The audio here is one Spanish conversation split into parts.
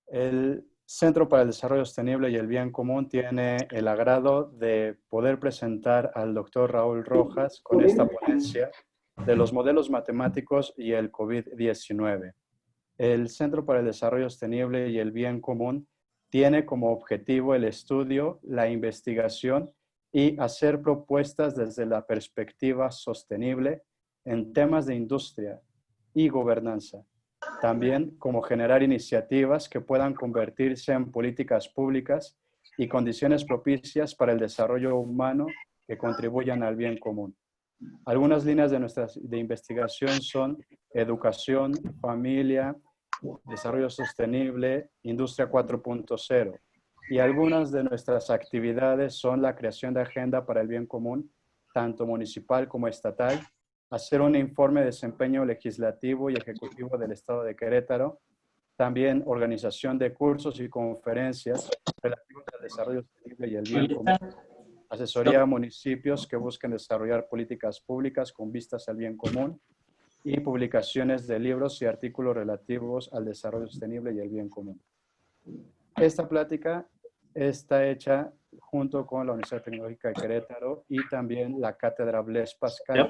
El Centro para el Desarrollo Sostenible y el Bien Común tiene el agrado de poder presentar al doctor Raúl Rojas con esta ponencia de los modelos matemáticos y el COVID-19. El Centro para el Desarrollo Sostenible y el Bien Común tiene como objetivo el estudio, la investigación y hacer propuestas desde la perspectiva sostenible en temas de industria y gobernanza. También como generar iniciativas que puedan convertirse en políticas públicas y condiciones propicias para el desarrollo humano que contribuyan al bien común. Algunas líneas de investigación son educación, familia, desarrollo sostenible, industria 4.0. Y algunas de nuestras actividades son la creación de agenda para el bien común, tanto municipal como estatal, hacer un informe de desempeño legislativo y ejecutivo del Estado de Querétaro, también organización de cursos y conferencias relativos al desarrollo sostenible y el bien común, asesoría a municipios que busquen desarrollar políticas públicas con vistas al bien común y publicaciones de libros y artículos relativos al desarrollo sostenible y el bien común. Esta plática está hecha junto con la Universidad Tecnológica de Querétaro y también la Cátedra Blaise Pascal.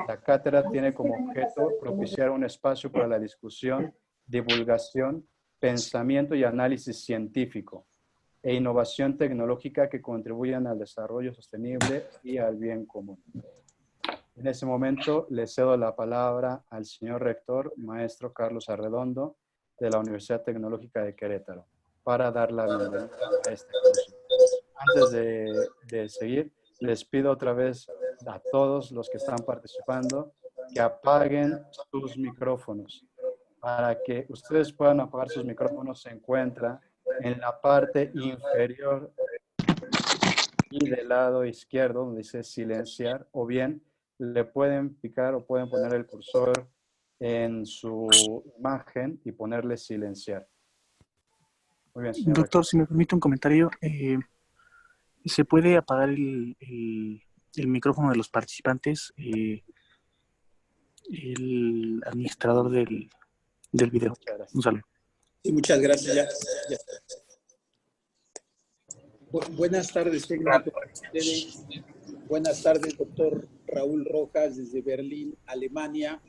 La cátedra tiene como objeto propiciar un espacio para la discusión, divulgación, pensamiento y análisis científico e innovación tecnológica que contribuyan al desarrollo sostenible y al bien común. En ese momento le cedo la palabra al señor rector, maestro Carlos Arredondo, de la Universidad Tecnológica de Querétaro, para dar la bienvenida a este curso. Antes de seguir, les pido otra vez a todos los que están participando que apaguen sus micrófonos. Para que ustedes puedan apagar sus micrófonos, se encuentra en la parte inferior y del lado izquierdo, donde dice silenciar, o bien le pueden picar o pueden poner el cursor en su imagen y ponerle silenciar. Muy bien, señor Doctor, rector. si me permite un comentario, ¿se puede apagar el micrófono de los participantes? El administrador del video. Muchas gracias. Un saludo. Sí, muchas gracias. Ya. Buenas tardes, técnicos. Buenas tardes, doctor Raúl Rojas, desde Berlín, Alemania.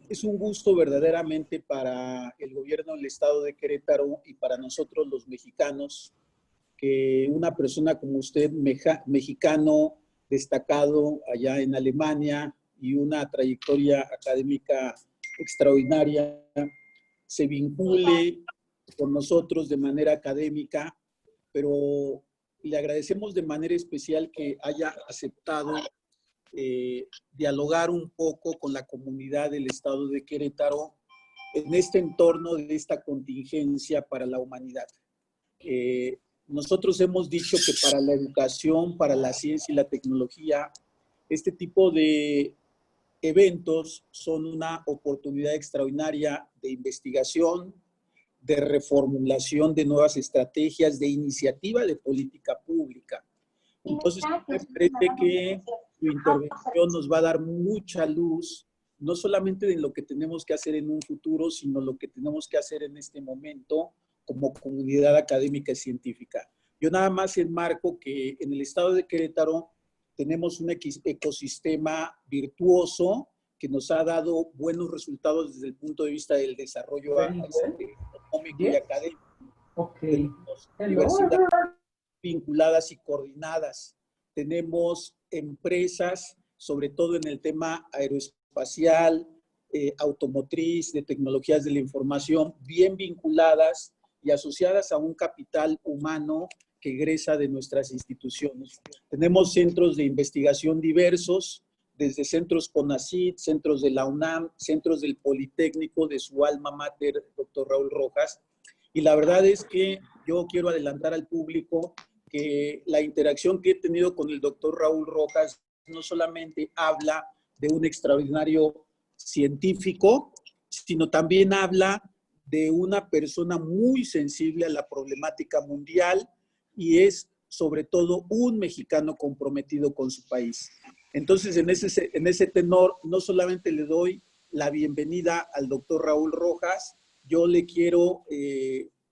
Es un gusto verdaderamente para el gobierno del estado de Querétaro y para nosotros los mexicanos que una persona como usted, mexicano destacado allá en Alemania y una trayectoria académica extraordinaria, se vincule con nosotros de manera académica, pero le agradecemos de manera especial que haya aceptado dialogar un poco con la comunidad del estado de Querétaro en este entorno de esta contingencia para la humanidad. Nosotros hemos dicho que para la educación, para la ciencia y la tecnología, este tipo de eventos son una oportunidad extraordinaria de investigación, de reformulación de nuevas estrategias, de iniciativa de política pública. Entonces, me parece que su intervención nos va a dar mucha luz, no solamente de lo que tenemos que hacer en un futuro, sino lo que tenemos que hacer en este momento como comunidad académica y científica. Yo nada más enmarco que en el estado de Querétaro tenemos un ecosistema virtuoso que nos ha dado buenos resultados desde el punto de vista del desarrollo económico y académico. Tenemos universidades vinculadas y coordinadas. Tenemos empresas, sobre todo en el tema aeroespacial, automotriz, de tecnologías de la información, bien vinculadas y asociadas a un capital humano que egresa de nuestras instituciones. Tenemos centros de investigación diversos, desde centros CONACYT, centros de la UNAM, centros del Politécnico, de su alma mater, doctor Raúl Rojas. Y la verdad es que yo quiero adelantar al público que la interacción que he tenido con el doctor Raúl Rojas no solamente habla de un extraordinario científico, sino también habla de una persona muy sensible a la problemática mundial y es sobre todo un mexicano comprometido con su país. Entonces, en ese tenor, no solamente le doy la bienvenida al doctor Raúl Rojas, yo le quiero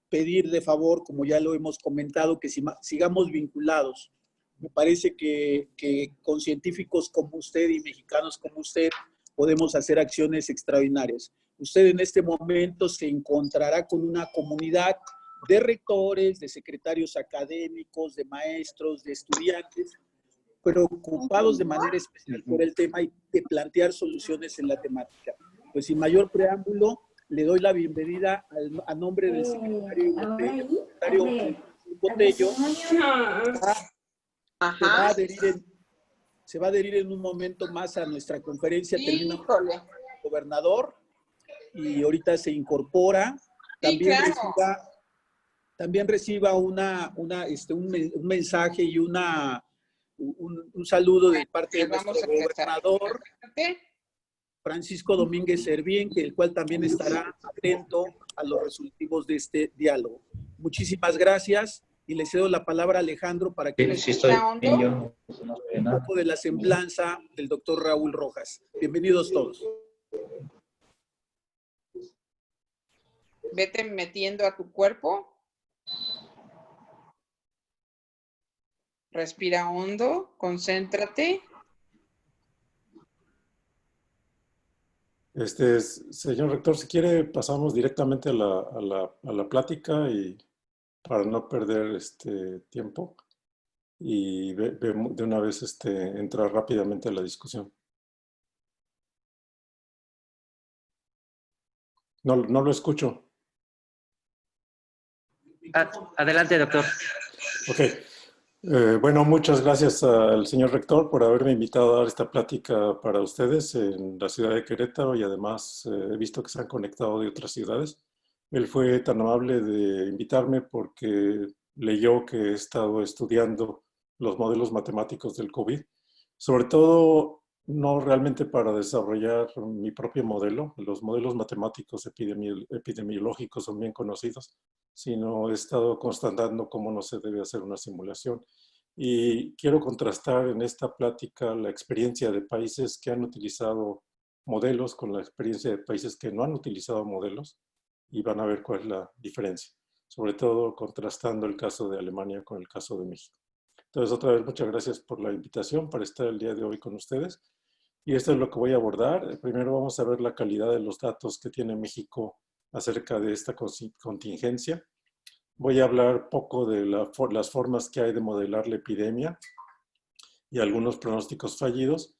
pedir de favor, como ya lo hemos comentado, que sigamos vinculados. Me parece que con científicos como usted y mexicanos como usted podemos hacer acciones extraordinarias. Usted en este momento se encontrará con una comunidad de rectores, de secretarios académicos, de maestros, de estudiantes, preocupados de manera especial por el tema y de plantear soluciones en la temática. Pues sin mayor preámbulo, le doy la bienvenida a nombre del secretario Botello. Se va a adherir en un momento más a nuestra conferencia. Termina el gobernador y ahorita se incorpora. También reciba un mensaje y un saludo de parte de nuestro gobernador, Francisco Domínguez Servín, el cual también estará atento a los resultados de este diálogo. Muchísimas gracias y le cedo la palabra a Alejandro para que nos un poco de la semblanza del doctor Raúl Rojas. Bienvenidos todos. Vete metiendo a tu cuerpo. Respira hondo, concéntrate. Señor rector, si quiere pasamos directamente a la plática y para no perder tiempo y de una vez entrar rápidamente a la discusión. No lo escucho. Adelante, doctor. Ok. Bueno, muchas gracias al señor rector por haberme invitado a dar esta plática para ustedes en la ciudad de Querétaro y además he visto que se han conectado de otras ciudades. Él fue tan amable de invitarme porque leyó que he estado estudiando los modelos matemáticos del COVID, sobre todo no realmente para desarrollar mi propio modelo. Los modelos matemáticos epidemiológicos son bien conocidos, sino he estado constatando cómo no se debe hacer una simulación. Y quiero contrastar en esta plática la experiencia de países que han utilizado modelos con la experiencia de países que no han utilizado modelos y van a ver cuál es la diferencia, sobre todo contrastando el caso de Alemania con el caso de México. Entonces, otra vez, muchas gracias por la invitación para estar el día de hoy con ustedes. Y esto es lo que voy a abordar. Primero vamos a ver la calidad de los datos que tiene México acerca de esta contingencia. Voy a hablar poco de las formas que hay de modelar la epidemia y algunos pronósticos fallidos.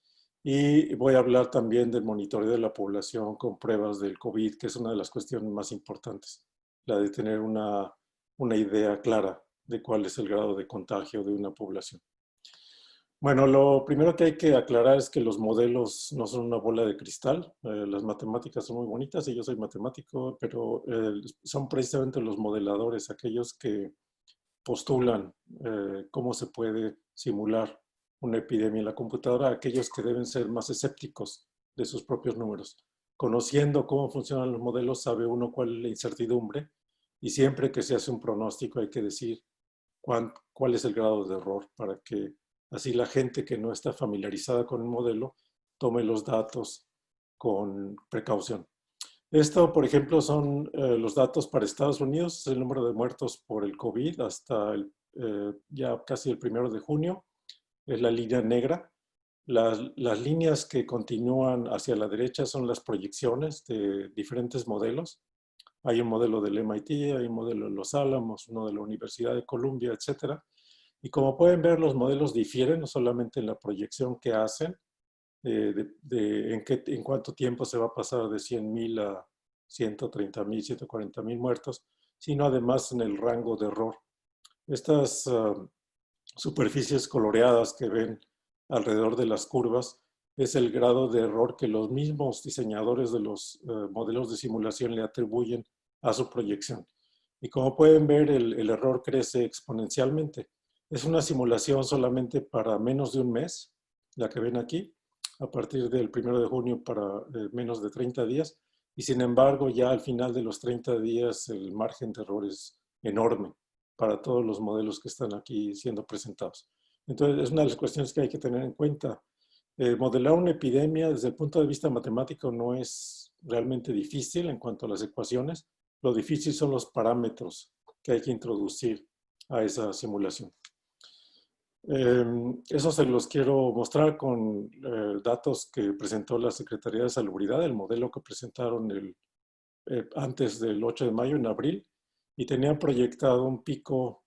Y voy a hablar también del monitoreo de la población con pruebas del COVID, que es una de las cuestiones más importantes, la de tener una idea clara de cuál es el grado de contagio de una población. Bueno, lo primero que hay que aclarar es que los modelos no son una bola de cristal. Las matemáticas son muy bonitas y yo soy matemático, pero son precisamente los modeladores, aquellos que postulan cómo se puede simular una epidemia en la computadora, aquellos que deben ser más escépticos de sus propios números. Conociendo cómo funcionan los modelos, sabe uno cuál es la incertidumbre y siempre que se hace un pronóstico hay que decir cuál es el grado de error para que así la gente que no está familiarizada con el modelo tome los datos con precaución. Esto, por ejemplo, son los datos para Estados Unidos, es el número de muertos por el COVID hasta ya casi el 1 de junio, es la línea negra. Las líneas que continúan hacia la derecha son las proyecciones de diferentes modelos. Hay un modelo del MIT, hay un modelo de Los Álamos, uno de la Universidad de Columbia, etc. Y como pueden ver, los modelos difieren, no solamente en la proyección que hacen, en cuánto tiempo se va a pasar de 100,000 a 130,000, 140,000 muertos, sino además en el rango de error. Estas superficies coloreadas que ven alrededor de las curvas es el grado de error que los mismos diseñadores de los modelos de simulación le atribuyen a su proyección. Y como pueden ver, el error crece exponencialmente. Es una simulación solamente para menos de un mes, la que ven aquí, a partir del 1 de junio para menos de 30 días. Y sin embargo, ya al final de los 30 días, el margen de error es enorme para todos los modelos que están aquí siendo presentados. Entonces, es una de las cuestiones que hay que tener en cuenta. Modelar una epidemia desde el punto de vista matemático no es realmente difícil en cuanto a las ecuaciones. Lo difícil son los parámetros que hay que introducir a esa simulación. Eso se los quiero mostrar con datos que presentó la Secretaría de Salubridad, el modelo que presentaron antes del 8 de mayo, en abril, y tenían proyectado un pico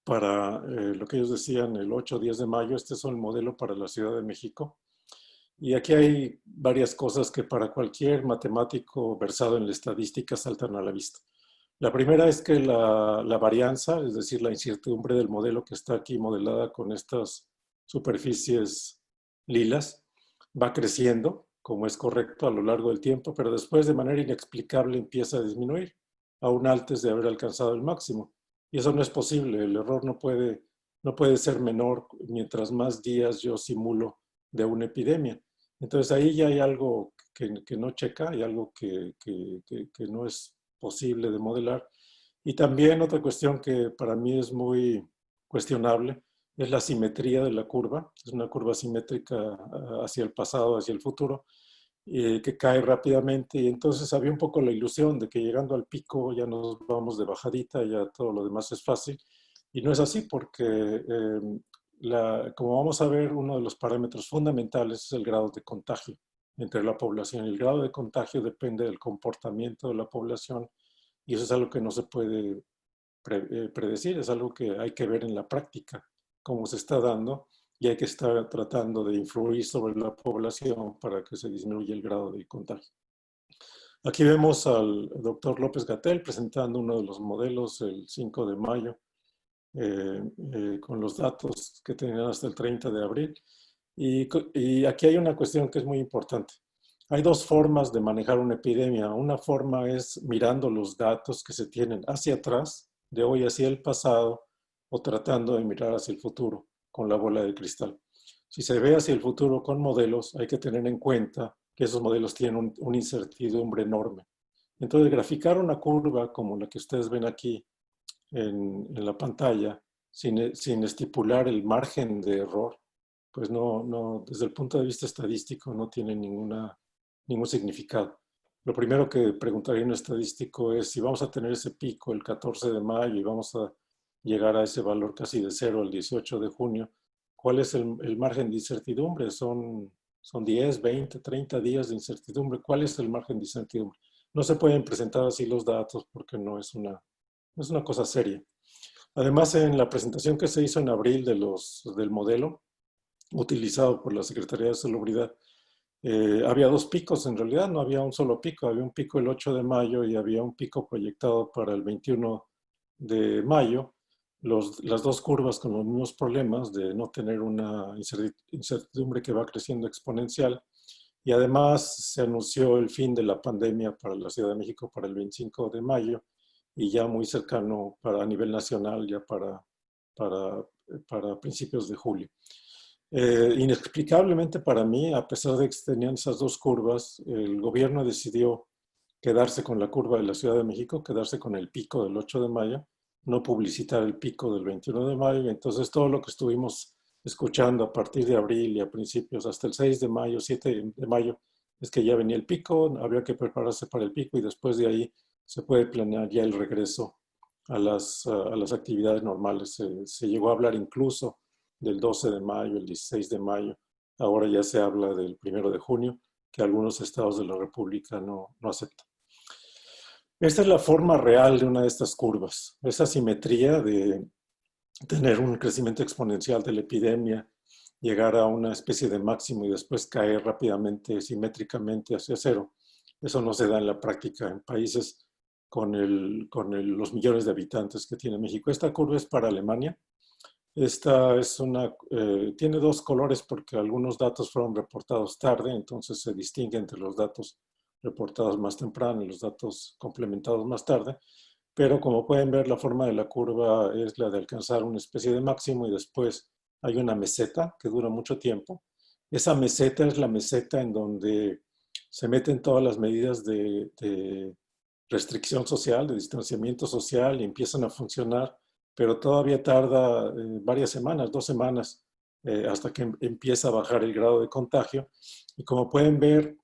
para lo que ellos decían el 8 o 10 de mayo. Este es el modelo para la Ciudad de México. Y aquí hay varias cosas que para cualquier matemático versado en la estadística saltan a la vista. La primera es que la varianza, es decir, la incertidumbre del modelo que está aquí modelada con estas superficies lilas, va creciendo, como es correcto a lo largo del tiempo, pero después de manera inexplicable empieza a disminuir, aún antes de haber alcanzado el máximo. Y eso no es posible, el error no puede ser menor mientras más días yo simulo de una epidemia. Entonces ahí ya hay algo que no checa, hay algo que no es posible de modelar. Y también otra cuestión que para mí es muy cuestionable es la simetría de la curva. Es una curva simétrica hacia el pasado, hacia el futuro, que cae rápidamente, y entonces había un poco la ilusión de que llegando al pico ya nos vamos de bajadita, ya todo lo demás es fácil, y no es así porque como vamos a ver, uno de los parámetros fundamentales es el grado de contagio entre la población. El grado de contagio depende del comportamiento de la población, y eso es algo que no se puede predecir, es algo que hay que ver en la práctica, cómo se está dando, y hay que estar tratando de influir sobre la población para que se disminuya el grado de contagio. Aquí vemos al doctor López-Gatell presentando uno de los modelos el 5 de mayo, con los datos que tenían hasta el 30 de abril. Y aquí hay una cuestión que es muy importante. Hay dos formas de manejar una epidemia. Una forma es mirando los datos que se tienen hacia atrás, de hoy hacia el pasado, o tratando de mirar hacia el futuro con la bola de cristal. Si se ve hacia el futuro con modelos, hay que tener en cuenta que esos modelos tienen una incertidumbre enorme. Entonces, graficar una curva como la que ustedes ven aquí en la pantalla, sin estipular el margen de error, pues no, desde el punto de vista estadístico no tiene ningún significado. Lo primero que preguntaría un estadístico es si vamos a tener ese pico el 14 de mayo y vamos a llegar a ese valor casi de 0 al 18 de junio, ¿cuál es el margen de incertidumbre? Son 10, 20, 30 días de incertidumbre. ¿Cuál es el margen de incertidumbre? No se pueden presentar así los datos porque no es una cosa seria. Además, en la presentación que se hizo en abril del modelo utilizado por la Secretaría de Salubridad, había dos picos. En realidad no había un solo pico, había un pico el 8 de mayo y había un pico proyectado para el 21 de mayo. Las dos curvas con los mismos problemas de no tener una incertidumbre que va creciendo exponencial, y además se anunció el fin de la pandemia para la Ciudad de México para el 25 de mayo y ya muy cercano a nivel nacional ya para principios de julio. Inexplicablemente para mí, a pesar de que tenían esas dos curvas, el gobierno decidió quedarse con la curva de la Ciudad de México, quedarse con el pico del 8 de mayo, no publicitar el pico del 21 de mayo. Entonces todo lo que estuvimos escuchando a partir de abril y a principios hasta el 6 de mayo, 7 de mayo, es que ya venía el pico, había que prepararse para el pico y después de ahí se puede planear ya el regreso a las actividades normales. Se llegó a hablar incluso del 12 de mayo, el 16 de mayo. Ahora ya se habla del 1 de junio, que algunos estados de la República no aceptan. Esta es la forma real de una de estas curvas. Esa simetría de tener un crecimiento exponencial de la epidemia, llegar a una especie de máximo y después caer rápidamente, simétricamente hacia cero. Eso no se da en la práctica en países con los millones de habitantes que tiene México. Esta curva es para Alemania. Esta es tiene dos colores porque algunos datos fueron reportados tarde, entonces se distingue entre los datos reportados más temprano y los datos complementados más tarde. Pero como pueden ver, la forma de la curva es la de alcanzar una especie de máximo y después hay una meseta que dura mucho tiempo. Esa meseta es la meseta en donde se meten todas las medidas de restricción social, de distanciamiento social, y empiezan a funcionar, pero todavía tarda varias semanas, 2 semanas, hasta que empieza a bajar el grado de contagio. Y como pueden ver,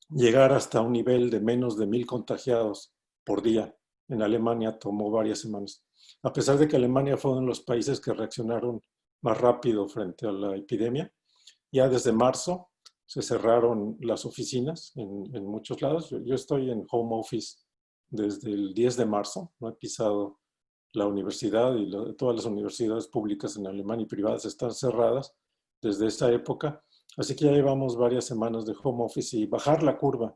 llegar hasta un nivel de menos de 1000 contagiados por día en Alemania tomó varias semanas. A pesar de que Alemania fue uno de los países que reaccionaron más rápido frente a la epidemia, ya desde marzo se cerraron las oficinas en muchos lados. Yo estoy en home office desde el 10 de marzo, no he pisado la universidad y todas las universidades públicas en Alemania y privadas están cerradas desde esa época. Así que ya llevamos varias semanas de home office y bajar la curva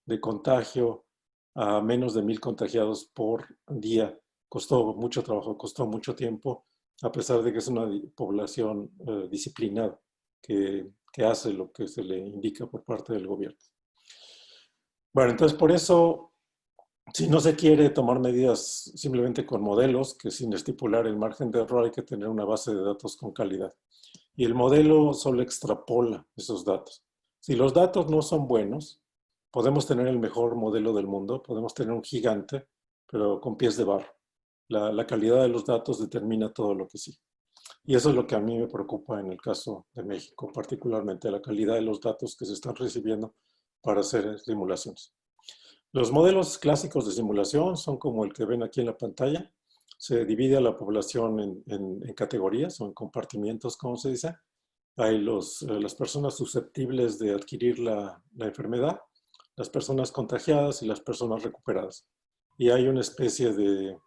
de contagio a menos de 1,000 contagiados por día costó mucho trabajo, costó mucho tiempo, a pesar de que es una población disciplinada que hace lo que se le indica por parte del gobierno. Bueno, entonces por eso, si no se quiere tomar medidas simplemente con modelos, que sin estipular el margen de error hay que tener una base de datos con calidad. Y el modelo solo extrapola esos datos. Si los datos no son buenos, podemos tener el mejor modelo del mundo, podemos tener un gigante, pero con pies de barro. La calidad de los datos determina todo lo que sí. Y eso es lo que a mí me preocupa en el caso de México, particularmente la calidad de los datos que se están recibiendo para hacer simulaciones. Los modelos clásicos de simulación son como el que ven aquí en la pantalla. Se divide a la población en categorías o en compartimientos, como se dice. Hay las personas susceptibles de adquirir la enfermedad, las personas contagiadas y las personas recuperadas. Y hay una especie de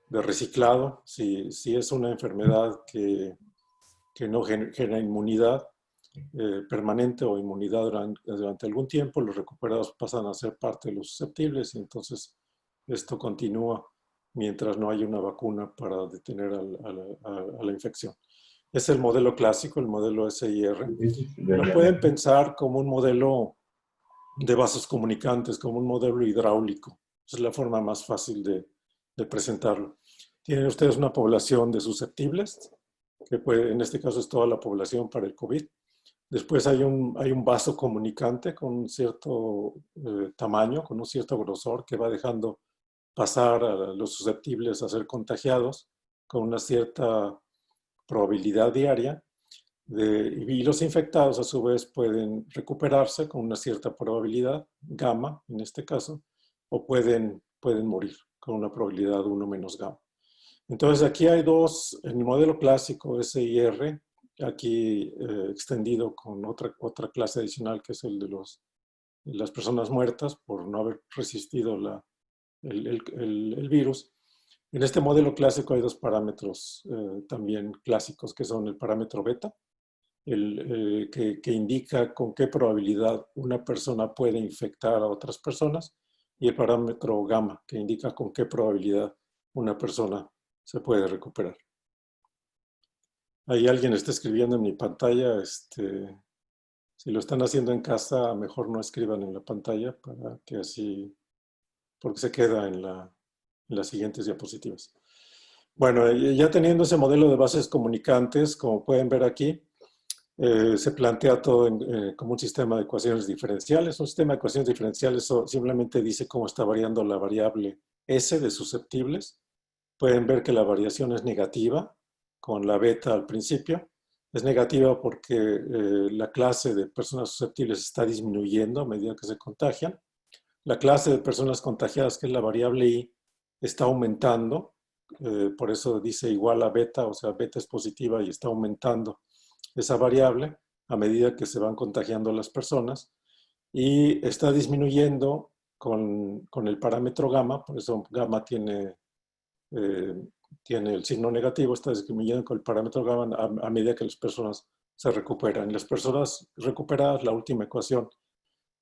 reciclado. Si es una enfermedad que no genera inmunidad permanente o inmunidad durante algún tiempo, los recuperados pasan a ser parte de los susceptibles y entonces esto continúa mientras no haya una vacuna para detener a la infección. Es el modelo clásico, el modelo SIR. Lo pueden pensar como un modelo de vasos comunicantes, como un modelo hidráulico. Es la forma más fácil de presentarlo. Tienen ustedes una población de susceptibles, que en este caso es toda la población para el COVID. Después hay un vaso comunicante con un cierto tamaño, con un cierto grosor, que va dejando pasar a los susceptibles a ser contagiados con una cierta probabilidad diaria. Y los infectados a su vez pueden recuperarse con una cierta probabilidad, gamma en este caso, o pueden morir con una probabilidad 1 menos gamma. Entonces aquí hay dos, en el modelo clásico SIR, aquí extendido con otra clase adicional que es el de las personas muertas por no haber resistido el virus. En este modelo clásico hay dos parámetros también clásicos que son el parámetro beta, que indica con qué probabilidad una persona puede infectar a otras personas, y el parámetro gamma, que indica con qué probabilidad una persona se puede recuperar. Ahí alguien está escribiendo en mi pantalla. Si lo están haciendo en casa, mejor no escriban en la pantalla para que así, porque se queda en las siguientes diapositivas. Bueno, ya teniendo ese modelo de bases comunicantes, como pueden ver aquí, se plantea todo como un sistema de ecuaciones diferenciales. Un sistema de ecuaciones diferenciales simplemente dice cómo está variando la variable S de susceptibles. Pueden ver que la variación es negativa con la beta al principio. Es negativa porque la clase de personas susceptibles está disminuyendo a medida que se contagian. La clase de personas contagiadas, que es la variable I, está aumentando. Por eso dice igual a beta, o sea, beta es positiva y está aumentando esa variable a medida que se van contagiando las personas. Y está disminuyendo con el parámetro gamma, por eso gamma tiene el signo negativo, está disminuyendo con el parámetro gamma a medida que las personas se recuperan. Las personas recuperadas, la última ecuación,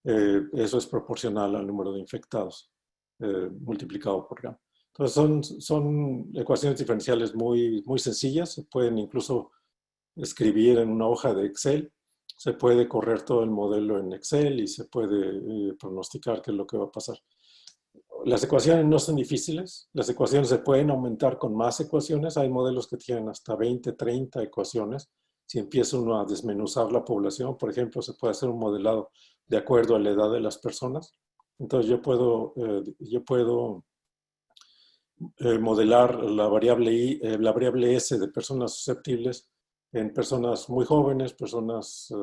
eso es proporcional al número de infectados multiplicado por gamma. Entonces son ecuaciones diferenciales muy, muy sencillas. Se pueden incluso escribir en una hoja de Excel. Se puede correr todo el modelo en Excel y se puede pronosticar qué es lo que va a pasar. Las ecuaciones no son difíciles. Las ecuaciones se pueden aumentar con más ecuaciones. Hay modelos que tienen hasta 20, 30 ecuaciones. Si empieza uno a desmenuzar la población, por ejemplo, se puede hacer un modelado de acuerdo a la edad de las personas. Entonces yo puedo modelar la variable S de personas susceptibles en personas muy jóvenes, personas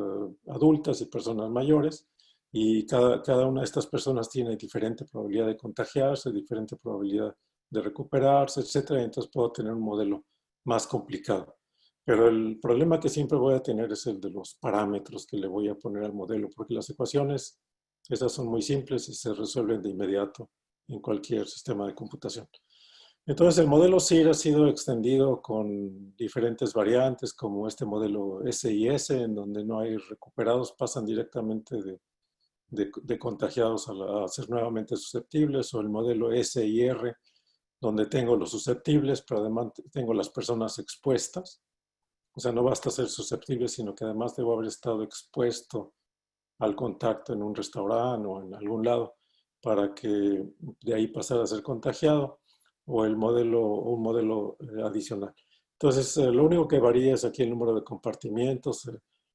adultas y personas mayores. y cada una de estas personas tiene diferente probabilidad de contagiarse, diferente probabilidad de recuperarse, etcétera, y entonces puedo tener un modelo más complicado. Pero el problema que siempre voy a tener es el de los parámetros que le voy a poner al modelo, porque las ecuaciones, esas son muy simples y se resuelven de inmediato en cualquier sistema de computación. Entonces el modelo SIR ha sido extendido con diferentes variantes, como este modelo SIS, en donde no hay recuperados, pasan directamente de contagiados a ser nuevamente susceptibles, o el modelo SIR, donde tengo los susceptibles, pero además tengo las personas expuestas. O sea, no basta ser susceptible, sino que además debo haber estado expuesto al contacto en un restaurante o en algún lado para que de ahí pasara a ser contagiado, o un modelo adicional. Entonces, lo único que varía es aquí el número de compartimientos,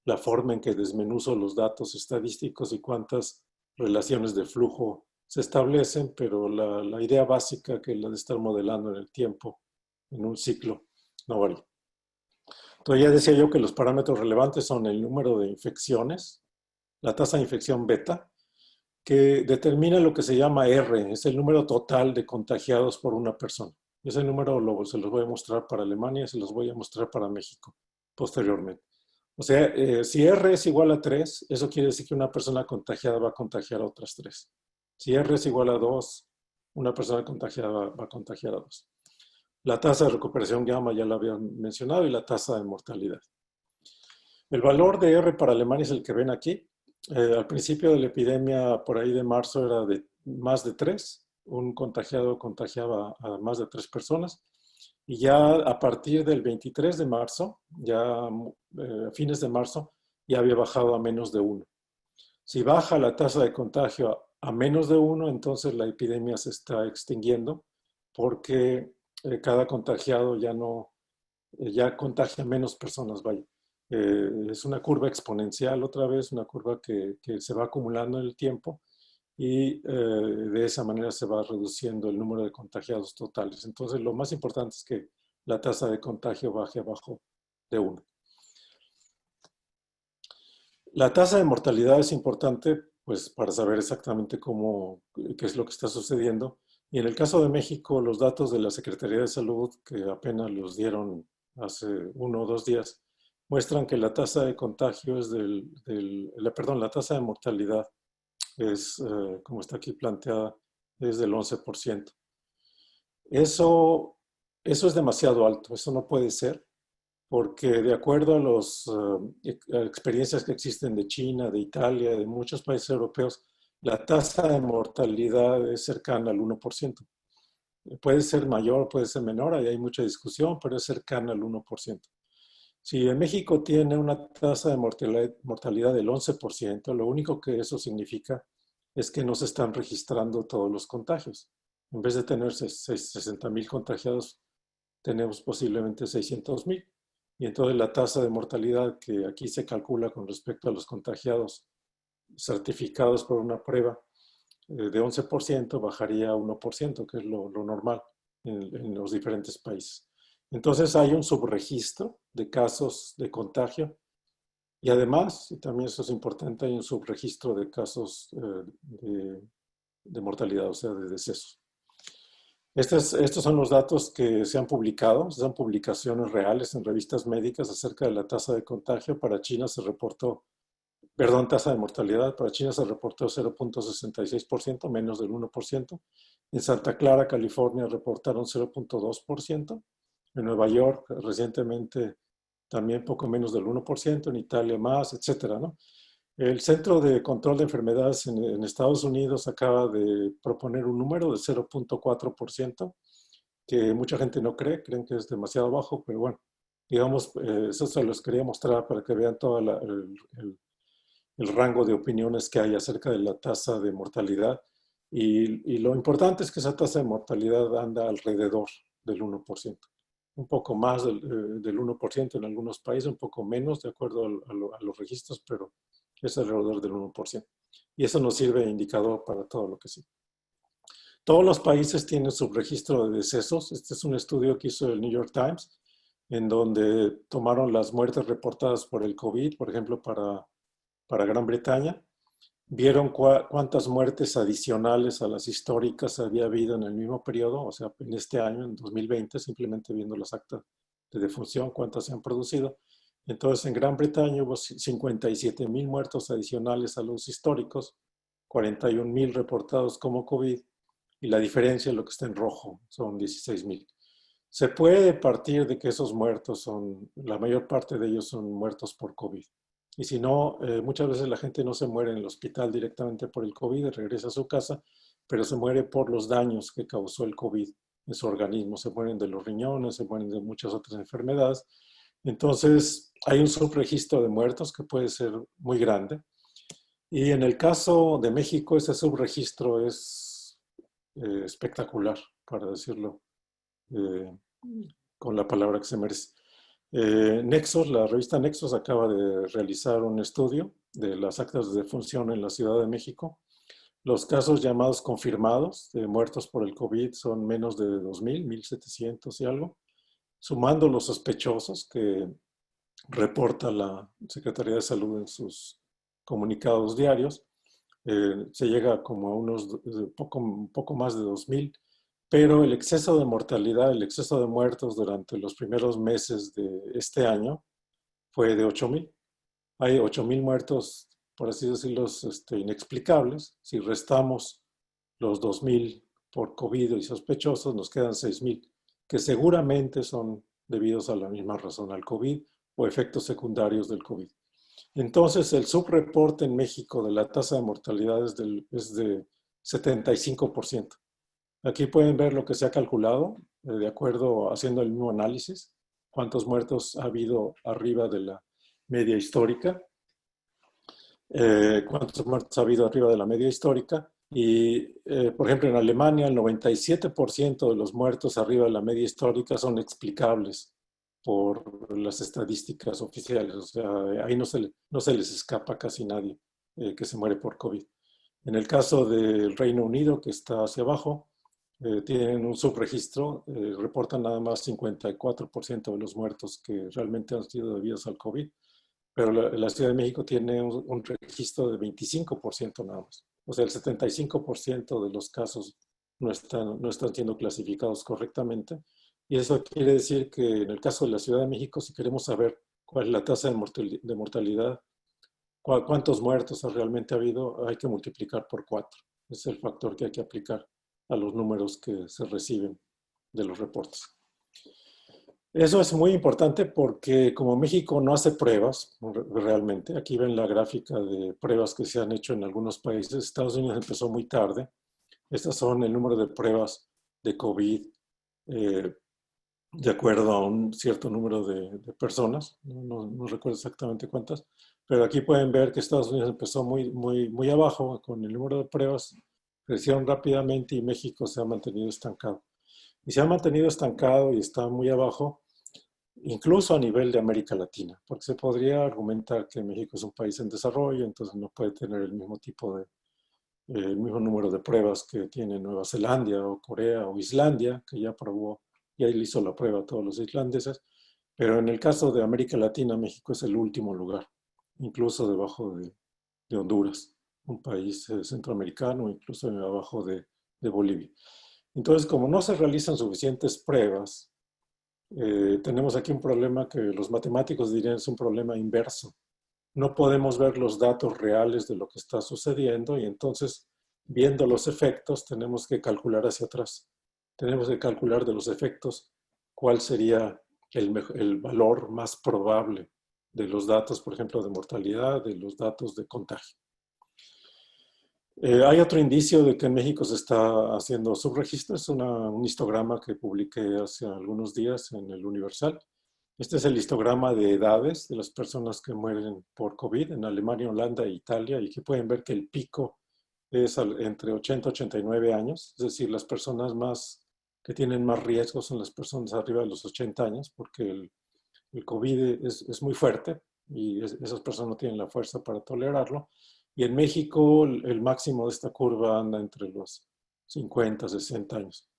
la forma en que desmenuzo los datos estadísticos y cuántas relaciones de flujo se establecen, pero la idea básica, que es la de estar modelando en el tiempo, en un ciclo, no varía. Entonces ya decía yo que los parámetros relevantes son el número de infecciones, la tasa de infección beta, que determina lo que se llama R, es el número total de contagiados por una persona. Ese número se los voy a mostrar para Alemania y se los voy a mostrar para México posteriormente. O sea, si R es igual a 3, eso quiere decir que una persona contagiada va a contagiar a otras 3. Si R es igual a 2, una persona contagiada va a contagiar a 2. La tasa de recuperación gamma ya la había mencionado y la tasa de mortalidad. El valor de R para Alemania es el que ven aquí. Al principio de la epidemia, por ahí de marzo, era de más de 3. Un contagiado contagiaba a más de 3 personas. Y ya a partir del 23 de marzo, ya a fines de marzo, ya había bajado a menos de 1. Si baja la tasa de contagio a menos de 1, entonces la epidemia se está extinguiendo, porque cada contagiado ya contagia menos personas, vaya. Es una curva exponencial otra vez, una curva que se va acumulando en el tiempo, y de esa manera se va reduciendo el número de contagiados totales. Entonces lo más importante es que la tasa de contagio baje abajo de 1. La tasa de mortalidad es importante, pues, para saber exactamente qué es lo que está sucediendo. Y en el caso de México, los datos de la Secretaría de Salud, que apenas los dieron hace 1 o 2 días, muestran que la tasa de contagio es la tasa de mortalidad es, como está aquí planteada, es del 11%. Eso es demasiado alto, eso no puede ser, porque de acuerdo a las experiencias que existen de China, de Italia, de muchos países europeos, la tasa de mortalidad es cercana al 1%. Puede ser mayor, puede ser menor, ahí hay mucha discusión, pero es cercana al 1%. Si en México tiene una tasa de mortalidad del 11%, lo único que eso significa es que no se están registrando todos los contagios. En vez de tener 60,000 contagiados, tenemos posiblemente 600,000. Y entonces la tasa de mortalidad que aquí se calcula con respecto a los contagiados certificados por una prueba de 11% bajaría a 1%, que es lo normal en los diferentes países. Entonces hay un subregistro de casos de contagio, y además, y también eso es importante, hay un subregistro de casos de mortalidad, o sea, de decesos. Estos son los datos que se han publicado, son publicaciones reales en revistas médicas acerca de la tasa de contagio. Para China se reportó, tasa de mortalidad, para China se reportó 0.66%, menos del 1%. En Santa Clara, California, reportaron 0.2%. En Nueva York, recientemente, también poco menos del 1%, en Italia más, etcétera, ¿no? El Centro de Control de Enfermedades en Estados Unidos acaba de proponer un número de 0.4%, que mucha gente no creen que es demasiado bajo, pero bueno, digamos, eso se los quería mostrar para que vean todo el rango de opiniones que hay acerca de la tasa de mortalidad. Y lo importante es que esa tasa de mortalidad anda alrededor del 1%. Un poco más del 1% en algunos países, un poco menos de acuerdo a los registros, pero es alrededor del 1%. Y eso nos sirve de indicador para todo lo que sí. Todos los países tienen subregistro de decesos. Este es un estudio que hizo el New York Times, en donde tomaron las muertes reportadas por el COVID, por ejemplo, para Gran Bretaña, vieron cuántas muertes adicionales a las históricas había habido en el mismo periodo, o sea, en este año, en 2020, simplemente viendo las actas de defunción, cuántas se han producido. Entonces, en Gran Bretaña hubo 57,000 muertos adicionales a los históricos, 41,000 reportados como COVID, y la diferencia es lo que está en rojo, son 16,000. Se puede partir de que esos muertos son, la mayor parte de ellos son muertos por COVID. Y si no, muchas veces la gente no se muere en el hospital directamente por el COVID y regresa a su casa, pero se muere por los daños que causó el COVID en su organismo. Se mueren de los riñones, se mueren de muchas otras enfermedades. Entonces, hay un subregistro de muertos que puede ser muy grande. Y en el caso de México, ese subregistro es espectacular, para decirlo con la palabra que se merece. Nexos, la revista Nexos acaba de realizar un estudio de las actas de defunción en la Ciudad de México. Los casos llamados confirmados de muertos por el COVID son menos de 2,000, 1,700 y algo. Sumando los sospechosos que reporta la Secretaría de Salud en sus comunicados diarios, se llega como a un poco más de 2,000. Pero el exceso de mortalidad, el exceso de muertos durante los primeros meses de este año fue de 8,000. Hay 8,000 muertos, por así decirlo, inexplicables. Si restamos los 2,000 por COVID y sospechosos, nos quedan 6,000, que seguramente son debidos a la misma razón, al COVID o efectos secundarios del COVID. Entonces, el subreporte en México de la tasa de mortalidad es de 75%. Aquí pueden ver lo que se ha calculado, de acuerdo, haciendo el mismo análisis, cuántos muertos ha habido arriba de la media histórica, cuántos muertos ha habido arriba de la media histórica. Y, por ejemplo, en Alemania, el 97% de los muertos arriba de la media histórica son explicables por las estadísticas oficiales. O sea, ahí no se les escapa casi nadie que se muere por COVID. En el caso del Reino Unido, que está hacia abajo, tienen un subregistro, reportan nada más 54% de los muertos que realmente han sido debidos al COVID, pero la Ciudad de México tiene un registro de 25% nada más. O sea, el 75% de los casos no están siendo clasificados correctamente. Y eso quiere decir que en el caso de la Ciudad de México, si queremos saber cuál es la tasa de mortalidad, cuántos muertos realmente ha habido, hay que multiplicar por 4. Es el factor que hay que aplicar a los números que se reciben de los reportes. Eso es muy importante porque como México no hace pruebas realmente, aquí ven la gráfica de pruebas que se han hecho en algunos países. Estados Unidos empezó muy tarde. Estas son el número de pruebas de COVID de acuerdo a un cierto número de personas. No recuerdo exactamente cuántas, pero aquí pueden ver que Estados Unidos empezó muy abajo con el número de pruebas. Crecieron rápidamente y México se ha mantenido estancado. Y se ha mantenido estancado y está muy abajo, incluso a nivel de América Latina, porque se podría argumentar que México es un país en desarrollo, entonces no puede tener el mismo mismo número de pruebas que tiene Nueva Zelanda o Corea o Islandia, que ya probó, ya hizo la prueba a todos los islandeses, pero en el caso de América Latina, México es el último lugar, incluso debajo de Honduras, un país centroamericano, incluso abajo de Bolivia. Entonces, como no se realizan suficientes pruebas, tenemos aquí un problema que los matemáticos dirían es un problema inverso. No podemos ver los datos reales de lo que está sucediendo y entonces, viendo los efectos, tenemos que calcular hacia atrás. Tenemos que calcular de los efectos cuál sería el valor más probable de los datos, por ejemplo, de mortalidad, de los datos de contagio. Hay otro indicio de que en México se está haciendo subregistro, es un histograma que publiqué hace algunos días en el Universal. Este es el histograma de edades de las personas que mueren por COVID en Alemania, Holanda e Italia, y aquí pueden ver que el pico es entre 80 y 89 años, es decir, las personas que tienen más riesgo son las personas arriba de los 80 años, porque el COVID es muy fuerte y esas personas no tienen la fuerza para tolerarlo. Y en México el máximo de esta curva anda entre los 50, 60 años.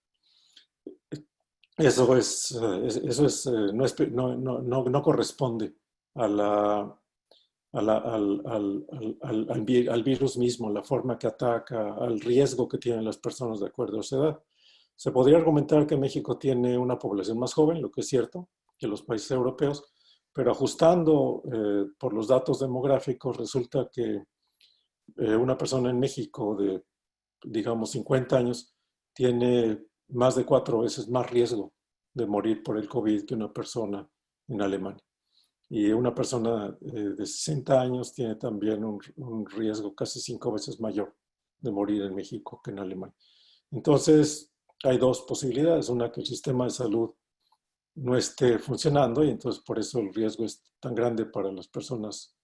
Eso no corresponde a al virus mismo, la forma que ataca, al riesgo que tienen las personas de acuerdo a su edad. Se podría argumentar que México tiene una población más joven, lo que es cierto, que los países europeos, pero ajustando por los datos demográficos, resulta que una persona en México de, digamos, 50 años tiene más de 4 veces más riesgo de morir por el COVID que una persona en Alemania. Y una persona de 60 años tiene también un riesgo casi 5 veces mayor de morir en México que en Alemania. Entonces, hay dos posibilidades. Una, que el sistema de salud no esté funcionando y entonces por eso el riesgo es tan grande para las personas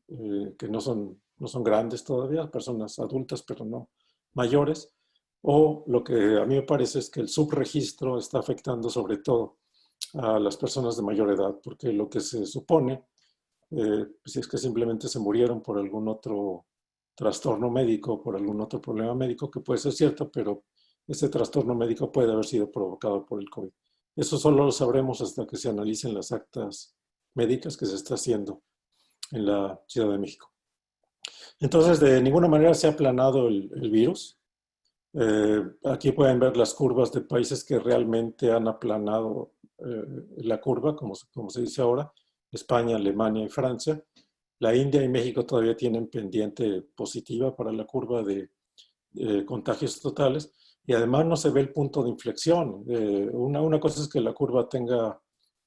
que no son grandes todavía, personas adultas pero no mayores. O lo que a mí me parece es que el subregistro está afectando sobre todo a las personas de mayor edad, porque lo que se supone pues es que simplemente se murieron por algún otro trastorno médico, por algún otro problema médico, que puede ser cierto, pero ese trastorno médico puede haber sido provocado por el COVID. Eso solo lo sabremos hasta que se analicen las actas médicas que se está haciendo en la Ciudad de México. Entonces, de ninguna manera se ha aplanado el virus. Aquí pueden ver las curvas de países que realmente han aplanado la curva, como se dice ahora: España, Alemania y Francia. La India y México todavía tienen pendiente positiva para la curva de contagios totales, y además no se ve el punto de inflexión. Una cosa es que la curva tenga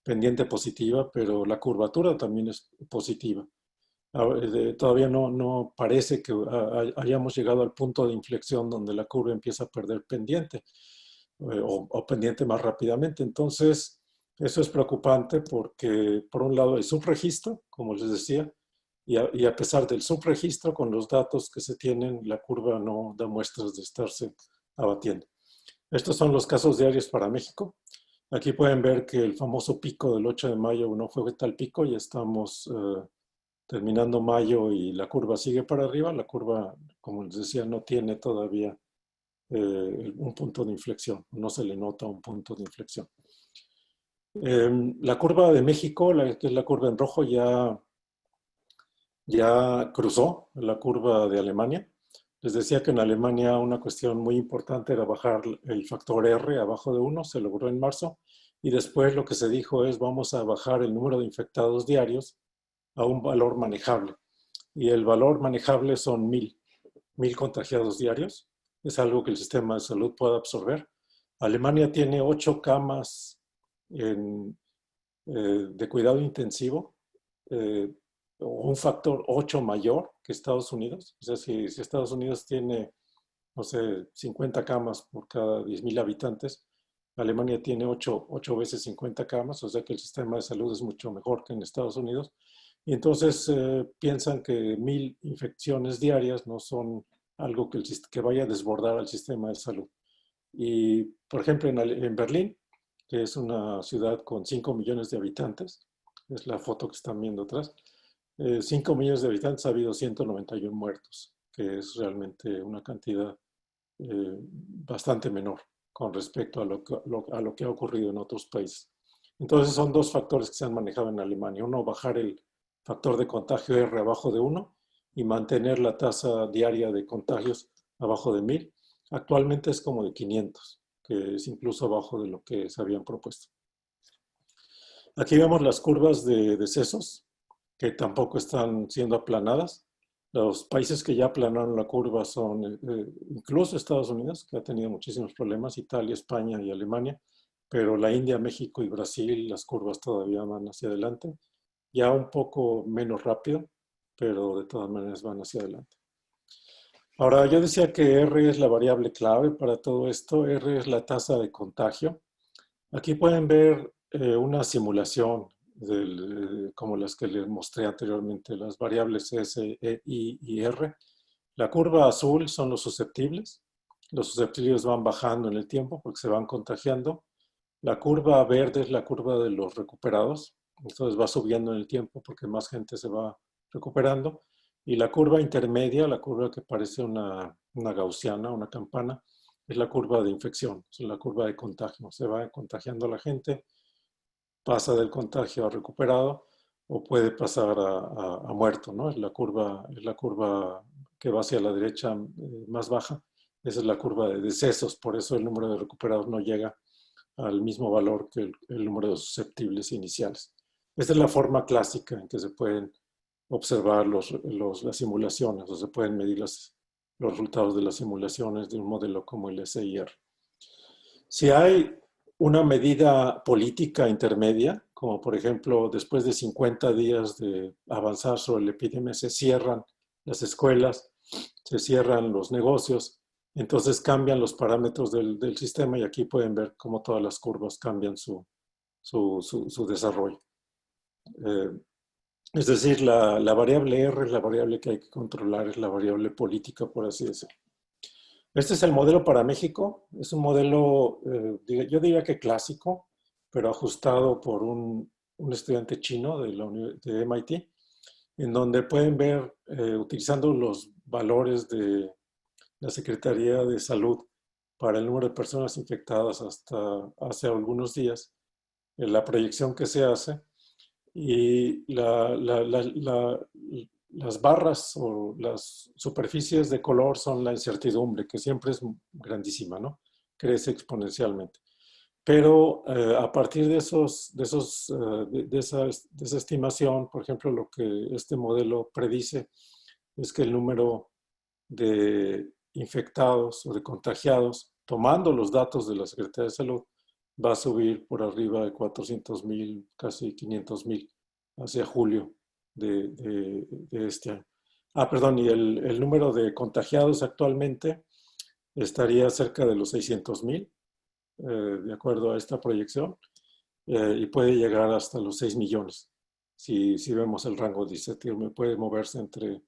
pendiente positiva, pero la curvatura también es positiva. Todavía no parece que hayamos llegado al punto de inflexión donde la curva empieza a perder pendiente o pendiente más rápidamente. Entonces, eso es preocupante porque, por un lado, hay subregistro, como les decía, y a pesar del subregistro, con los datos que se tienen, la curva no da muestras de estarse abatiendo. Estos son los casos diarios para México. Aquí pueden ver que el famoso pico del 8 de mayo no fue tal pico, ya estamos terminando mayo y la curva sigue para arriba. La curva, como les decía, no tiene todavía un punto de inflexión, no se le nota un punto de inflexión. La curva de México, que es la curva en rojo, ya cruzó la curva de Alemania. Les decía que en Alemania una cuestión muy importante era bajar el factor R abajo de 1, se logró en marzo, y después lo que se dijo es: vamos a bajar el número de infectados diarios a un valor manejable. Y el valor manejable son 1000 contagiados diarios. Es algo que el sistema de salud puede absorber. Alemania tiene 8 camas de cuidado intensivo, un factor 8 mayor que Estados Unidos. O sea, si Estados Unidos tiene, no sé, 50 camas por cada 10,000 habitantes, Alemania tiene 8 veces 50 camas, o sea que el sistema de salud es mucho mejor que en Estados Unidos. Y entonces piensan que 1000 infecciones diarias no son algo que vaya a desbordar al sistema de salud. Y, por ejemplo, en Berlín, que es una ciudad con 5 millones de habitantes, es la foto que están viendo atrás, 5 millones de habitantes, ha habido 191 muertos, que es realmente una cantidad bastante menor con respecto a lo que ha ocurrido en otros países. Entonces son dos factores que se han manejado en Alemania. Uno, bajar el factor de contagio R abajo de 1 y mantener la tasa diaria de contagios abajo de 1000. Actualmente es como de 500, que es incluso abajo de lo que se habían propuesto. Aquí vemos las curvas de decesos, que tampoco están siendo aplanadas. Los países que ya aplanaron la curva son incluso Estados Unidos, que ha tenido muchísimos problemas, Italia, España y Alemania, pero la India, México y Brasil, las curvas todavía van hacia adelante, ya un poco menos rápido, pero de todas maneras van hacia adelante. Ahora, yo decía que R es la variable clave para todo esto. R es la tasa de contagio. Aquí pueden ver una simulación como las que les mostré anteriormente, las variables S, E, I y R. La curva azul son los susceptibles. Los susceptibles van bajando en el tiempo porque se van contagiando. La curva verde es la curva de los recuperados. Entonces va subiendo en el tiempo porque más gente se va recuperando. Y la curva intermedia, la curva que parece una gaussiana, una campana, es la curva de infección, es la curva de contagio. Se va contagiando la gente, pasa del contagio a recuperado, o puede pasar a muerto, ¿no? Es la curva que va hacia la derecha más baja. Esa es la curva de decesos, por eso el número de recuperados no llega al mismo valor que el número de susceptibles iniciales. Esta es la forma clásica en que se pueden observar las simulaciones, o se pueden medir los resultados de las simulaciones de un modelo como el SIR. Si hay una medida política intermedia, como por ejemplo, después de 50 días de avanzar sobre la epidemia, se cierran las escuelas, se cierran los negocios, entonces cambian los parámetros del sistema y aquí pueden ver cómo todas las curvas cambian su desarrollo. Es decir, la variable R es la variable que hay que controlar, es la variable política, por así decirlo. Este es el modelo para México. Es un modelo, yo diría que clásico, pero ajustado por un estudiante chino de MIT, en donde pueden ver, utilizando los valores de la Secretaría de Salud para el número de personas infectadas hasta hace algunos días, la proyección que se hace, y las barras o las superficies de color son la incertidumbre, que siempre es grandísima, ¿no? Crece exponencialmente. Pero a partir de esa estimación, por ejemplo, lo que este modelo predice es que el número de infectados o de contagiados, tomando los datos de la Secretaría de Salud, va a subir por arriba de 400,000, casi 500,000, hacia julio de este año. Perdón, y el número de contagiados actualmente estaría cerca de los 600,000, de acuerdo a esta proyección, y puede llegar hasta los 6 millones. Si vemos el rango de incertidumbre, puede moverse entre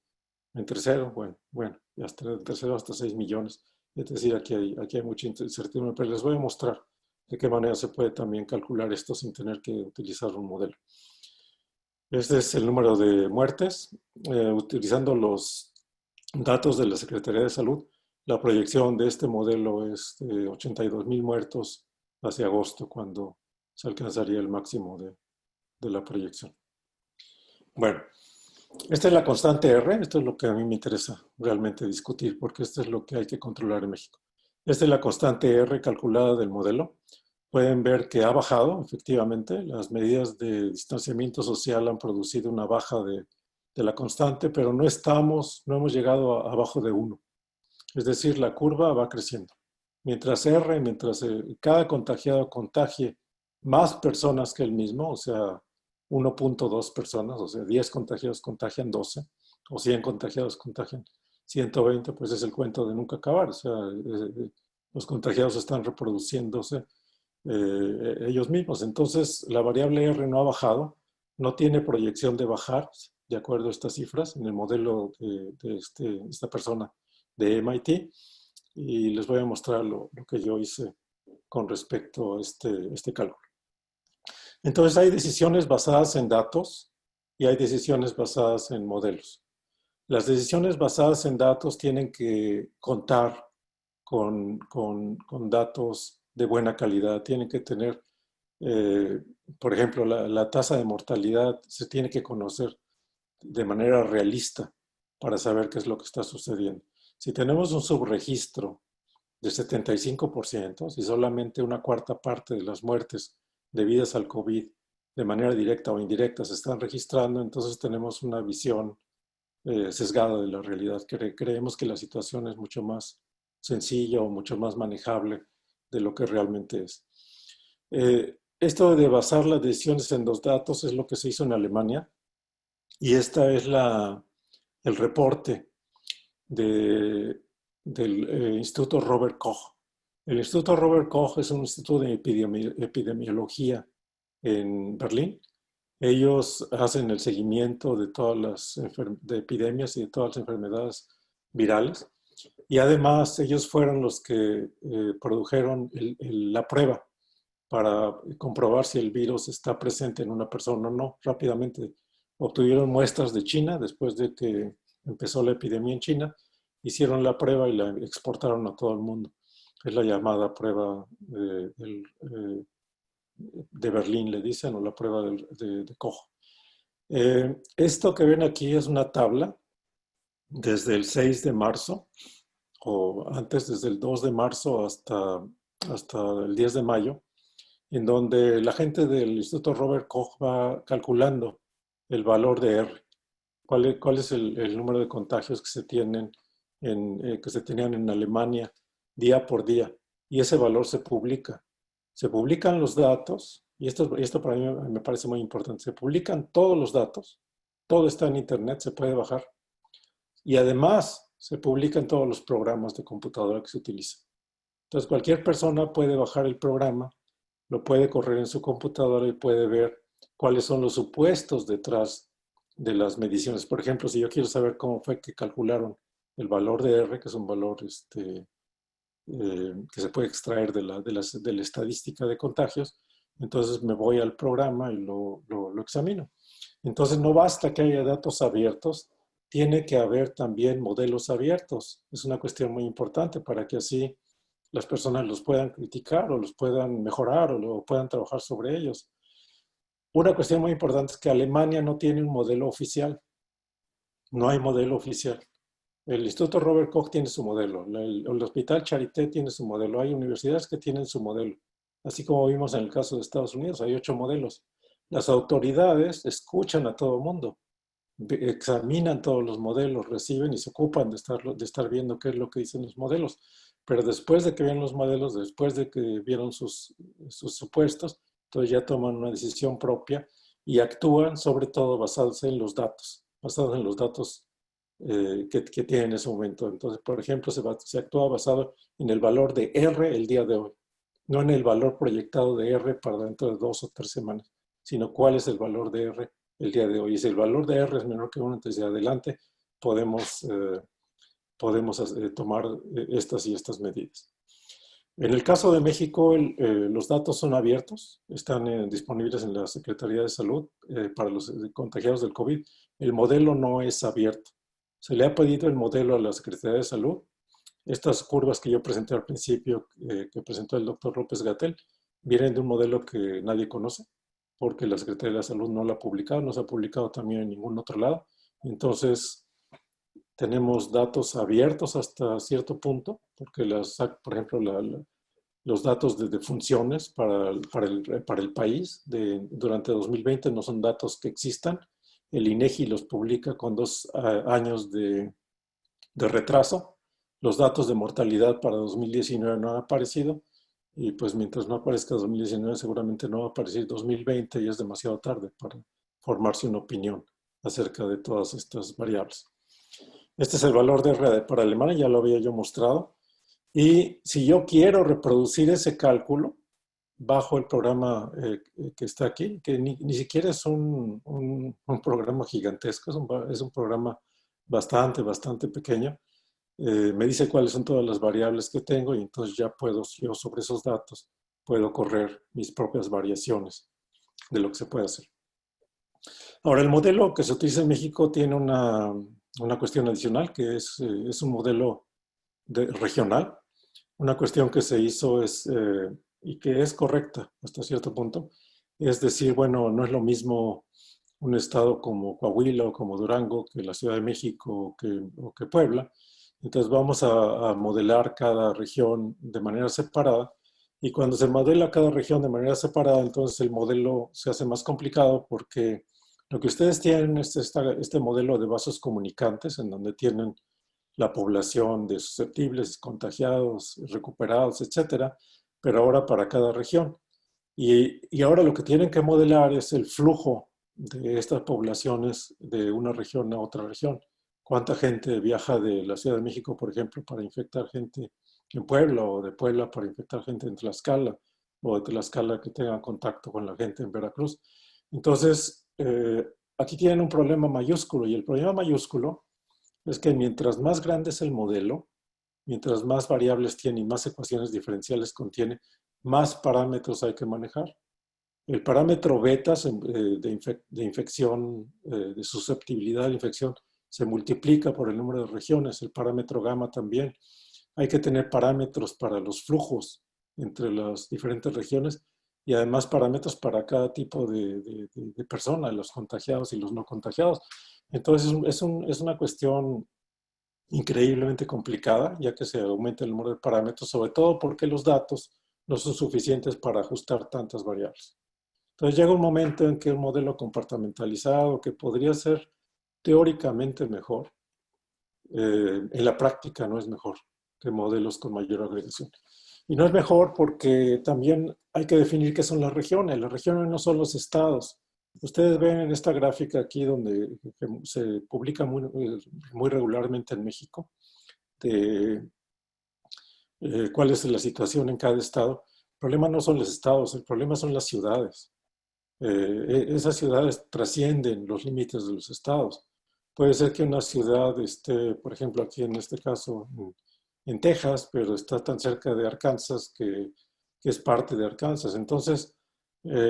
0, bueno, y entre 0 hasta 6 millones. Es decir, aquí hay mucha incertidumbre, pero les voy a mostrar de qué manera se puede también calcular esto sin tener que utilizar un modelo. Este es el número de muertes. Utilizando los datos de la Secretaría de Salud, la proyección de este modelo es de 82,000 muertos hacia agosto, cuando se alcanzaría el máximo de la proyección. Bueno, esta es la constante R. Esto es lo que a mí me interesa realmente discutir, porque esto es lo que hay que controlar en México. Esta es la constante R calculada del modelo. Pueden ver que ha bajado, efectivamente. Las medidas de distanciamiento social han producido una baja de la constante, pero no hemos llegado abajo de 1. Es decir, la curva va creciendo. Mientras cada contagiado contagie más personas que él mismo, o sea, 1.2 personas, o sea, 10 contagiados contagian 12, o 100 contagiados contagian 120, pues es el cuento de nunca acabar. O sea, los contagiados están reproduciéndose ellos mismos. Entonces, la variable R no ha bajado, no tiene proyección de bajar, de acuerdo a estas cifras, en el modelo de esta persona de MIT, y les voy a mostrar lo que yo hice con respecto a este cálculo. Entonces, hay decisiones basadas en datos y hay decisiones basadas en modelos. Las decisiones basadas en datos tienen que contar con datos de buena calidad. Tienen que tener, por ejemplo, la tasa de mortalidad se tiene que conocer de manera realista para saber qué es lo que está sucediendo. Si tenemos un subregistro de 75%, si solamente una cuarta parte de las muertes debidas al COVID de manera directa o indirecta se están registrando, entonces tenemos una visión sesgada de la realidad. Creemos que la situación es mucho más sencilla o mucho más manejable de lo que realmente es. Esto de basar las decisiones en los datos es lo que se hizo en Alemania, y esta es el reporte del Instituto Robert Koch. El Instituto Robert Koch es un instituto de epidemiología en Berlín. Ellos hacen el seguimiento de todas las epidemias y de todas las enfermedades virales. Y además ellos fueron los que produjeron la prueba para comprobar si el virus está presente en una persona o no. Rápidamente obtuvieron muestras de China después de que empezó la epidemia en China, hicieron la prueba y la exportaron a todo el mundo. Es la llamada prueba de Berlín, le dicen, o la prueba de Koch. Esto que ven aquí es una tabla desde el 6 de marzo, o antes desde el 2 de marzo hasta el 10 de mayo, en donde la gente del Instituto Robert Koch va calculando el valor de R. ¿Cuál es el número de contagios que se tienen que se tenían en Alemania día por día? Y ese valor se publica. Se publican los datos, y esto para mí me parece muy importante. Se publican todos los datos, todo está en internet, se puede bajar. Y además se publican todos los programas de computadora que se utilizan. Entonces cualquier persona puede bajar el programa, lo puede correr en su computadora y puede ver cuáles son los supuestos detrás de las mediciones. Por ejemplo, si yo quiero saber cómo fue que calcularon el valor de R, que es un valor que se puede extraer de la estadística de contagios, entonces me voy al programa y lo examino. Entonces no basta que haya datos abiertos, tiene que haber también modelos abiertos. Es una cuestión muy importante para que así las personas los puedan criticar o los puedan mejorar o puedan trabajar sobre ellos. Una cuestión muy importante es que Alemania no tiene un modelo oficial. No hay modelo oficial. El Instituto Robert Koch tiene su modelo. El Hospital Charité tiene su modelo. Hay universidades que tienen su modelo. Así como vimos en el caso de Estados Unidos, hay 8 modelos. Las autoridades escuchan a todo el mundo, examinan todos los modelos, reciben y se ocupan de estar viendo qué es lo que dicen los modelos. Pero después de que vieron los modelos, después de que vieron sus supuestos, entonces ya toman una decisión propia y actúan sobre todo basados en los datos que tienen en ese momento. Entonces, por ejemplo, se actúa basado en el valor de R el día de hoy, no en el valor proyectado de R para dentro de 2 o 3 semanas, sino cuál es el valor de R el día de hoy. Y si el valor de R es menor que 1, entonces de adelante podemos tomar estas y estas medidas. En el caso de México, los datos son abiertos, están disponibles en la Secretaría de Salud para los contagiados del COVID. El modelo no es abierto. Se le ha pedido el modelo a la Secretaría de Salud. Estas curvas que yo presenté al principio, que presentó el doctor López-Gatell, vienen de un modelo que nadie conoce, porque la Secretaría de Salud no lo ha publicado, no se ha publicado también en ningún otro lado. Entonces, tenemos datos abiertos hasta cierto punto, porque por ejemplo, los datos de defunciones para el país durante 2020 no son datos que existan. El INEGI los publica con 2 años de retraso. Los datos de mortalidad para 2019 no han aparecido. Y pues mientras no aparezca 2019, seguramente no va a aparecer 2020 y es demasiado tarde para formarse una opinión acerca de todas estas variables. Este es el valor de R para Alemania, ya lo había yo mostrado. Y si yo quiero reproducir ese cálculo bajo el programa que está aquí, que ni siquiera es un programa gigantesco, es un programa bastante pequeño, me dice cuáles son todas las variables que tengo y entonces ya puedo, yo sobre esos datos, puedo correr mis propias variaciones de lo que se puede hacer. Ahora, el modelo que se utiliza en México tiene una cuestión adicional, que es un modelo regional. Una cuestión que se hizo y que es correcta hasta cierto punto, es decir, bueno, no es lo mismo un estado como Coahuila o como Durango que la Ciudad de México o que Puebla. Entonces vamos a modelar cada región de manera separada y cuando se modela cada región de manera separada, entonces el modelo se hace más complicado porque lo que ustedes tienen es este modelo de vasos comunicantes en donde tienen la población de susceptibles, contagiados, recuperados, etcétera, pero ahora para cada región. Y ahora lo que tienen que modelar es el flujo de estas poblaciones de una región a otra región. ¿Cuánta gente viaja de la Ciudad de México, por ejemplo, para infectar gente en Puebla o de Puebla para infectar gente en Tlaxcala o de Tlaxcala que tenga contacto con la gente en Veracruz? Entonces, aquí tienen un problema mayúsculo y el problema mayúsculo es que mientras más grande es el modelo, mientras más variables tiene y más ecuaciones diferenciales contiene, más parámetros hay que manejar. El parámetro beta de infección, de susceptibilidad a la infección, se multiplica por el número de regiones. El parámetro gamma también. Hay que tener parámetros para los flujos entre las diferentes regiones y además parámetros para cada tipo de persona, los contagiados y los no contagiados. Entonces es una cuestión increíblemente complicada, ya que se aumenta el número de parámetros, sobre todo porque los datos no son suficientes para ajustar tantas variables. Entonces llega un momento en que un modelo compartimentalizado, que podría ser teóricamente mejor, en la práctica no es mejor que modelos con mayor agregación. Y no es mejor porque también hay que definir qué son las regiones. Las regiones no son los estados. Ustedes ven en esta gráfica aquí donde se publica muy regularmente en México de cuál es la situación en cada estado. El problema no son los estados, el problema son las ciudades. Esas ciudades trascienden los límites de los estados. Puede ser que una ciudad esté, por ejemplo, aquí en este caso, en Texas, pero está tan cerca de Arkansas que es parte de Arkansas. Entonces,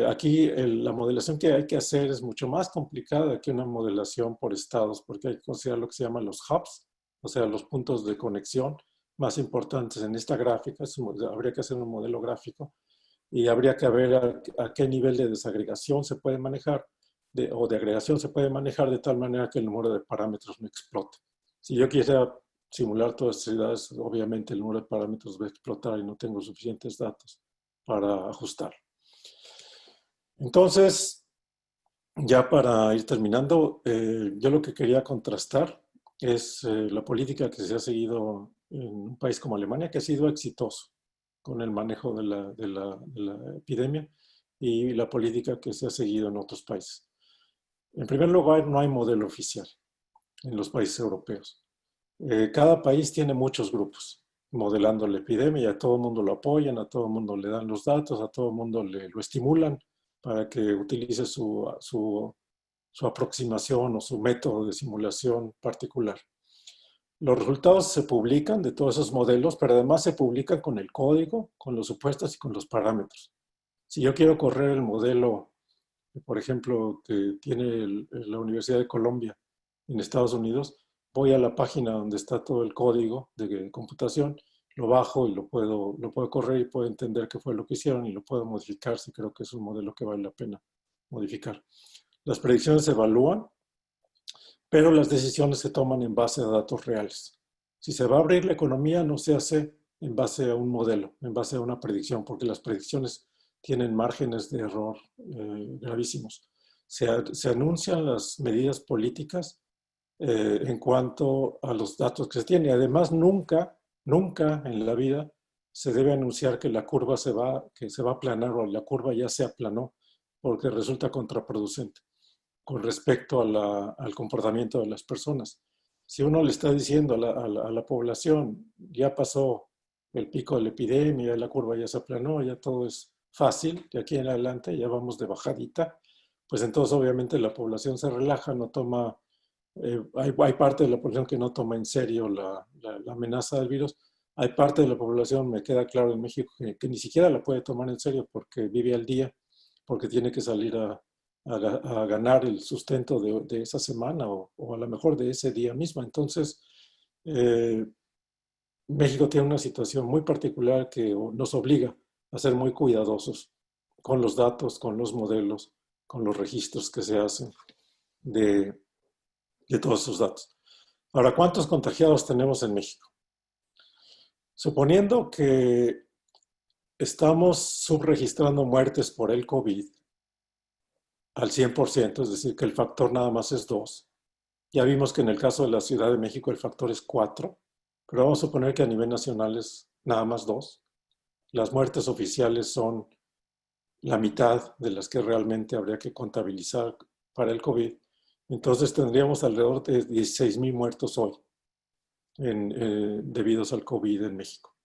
aquí la modelación que hay que hacer es mucho más complicada que una modelación por estados, porque hay que considerar lo que se llaman los hubs, o sea, los puntos de conexión más importantes en esta gráfica. Habría que hacer un modelo gráfico y habría que ver a qué nivel de desagregación se puede manejar o de agregación se puede manejar de tal manera que el número de parámetros no explote. Si yo quisiera simular todas estas ciudades, obviamente el número de parámetros va a explotar y no tengo suficientes datos para ajustar. Entonces, ya para ir terminando, yo lo que quería contrastar es la política que se ha seguido en un país como Alemania, que ha sido exitoso con el manejo de la epidemia, y la política que se ha seguido en otros países. En primer lugar, no hay modelo oficial en los países europeos. Cada país tiene muchos grupos modelando la epidemia y a todo el mundo lo apoyan, a todo el mundo le dan los datos, a todo el mundo lo estimulan para que utilice su aproximación o su método de simulación particular. Los resultados se publican de todos esos modelos, pero además se publican con el código, con los supuestos y con los parámetros. Si yo quiero correr el modelo, por ejemplo, que tiene la Universidad de Colombia en Estados Unidos, voy a la página donde está todo el código de computación, lo bajo y lo puedo correr y puedo entender qué fue lo que hicieron y lo puedo modificar si creo que es un modelo que vale la pena modificar. Las predicciones se evalúan, pero las decisiones se toman en base a datos reales. Si se va a abrir la economía, no se hace en base a un modelo, en base a una predicción, porque las predicciones tienen márgenes de error gravísimos. Se anuncian las medidas políticas en cuanto a los datos que se tienen. Además, nunca en la vida se debe anunciar que la curva se va a aplanar o la curva ya se aplanó, porque resulta contraproducente con respecto al comportamiento de las personas. Si uno le está diciendo a la población, ya pasó el pico de la epidemia, la curva ya se aplanó, ya todo es fácil, de aquí en adelante ya vamos de bajadita, pues entonces obviamente la población se relaja, no toma, hay parte de la población que no toma en serio la amenaza del virus, hay parte de la población, me queda claro en México, que ni siquiera la puede tomar en serio porque vive al día, porque tiene que salir a ganar el sustento de esa semana o a lo mejor de ese día mismo. Entonces, México tiene una situación muy particular que nos obliga a ser muy cuidadosos con los datos, con los modelos, con los registros que se hacen de todos esos datos. Ahora, ¿cuántos contagiados tenemos en México? Suponiendo que estamos subregistrando muertes por el COVID al 100%, es decir, que el factor nada más es 2. Ya vimos que en el caso de la Ciudad de México el factor es 4, pero vamos a suponer que a nivel nacional es nada más 2. Las muertes oficiales son la mitad de las que realmente habría que contabilizar para el COVID. Entonces tendríamos alrededor de 16,000 muertos hoy debidos al COVID en México.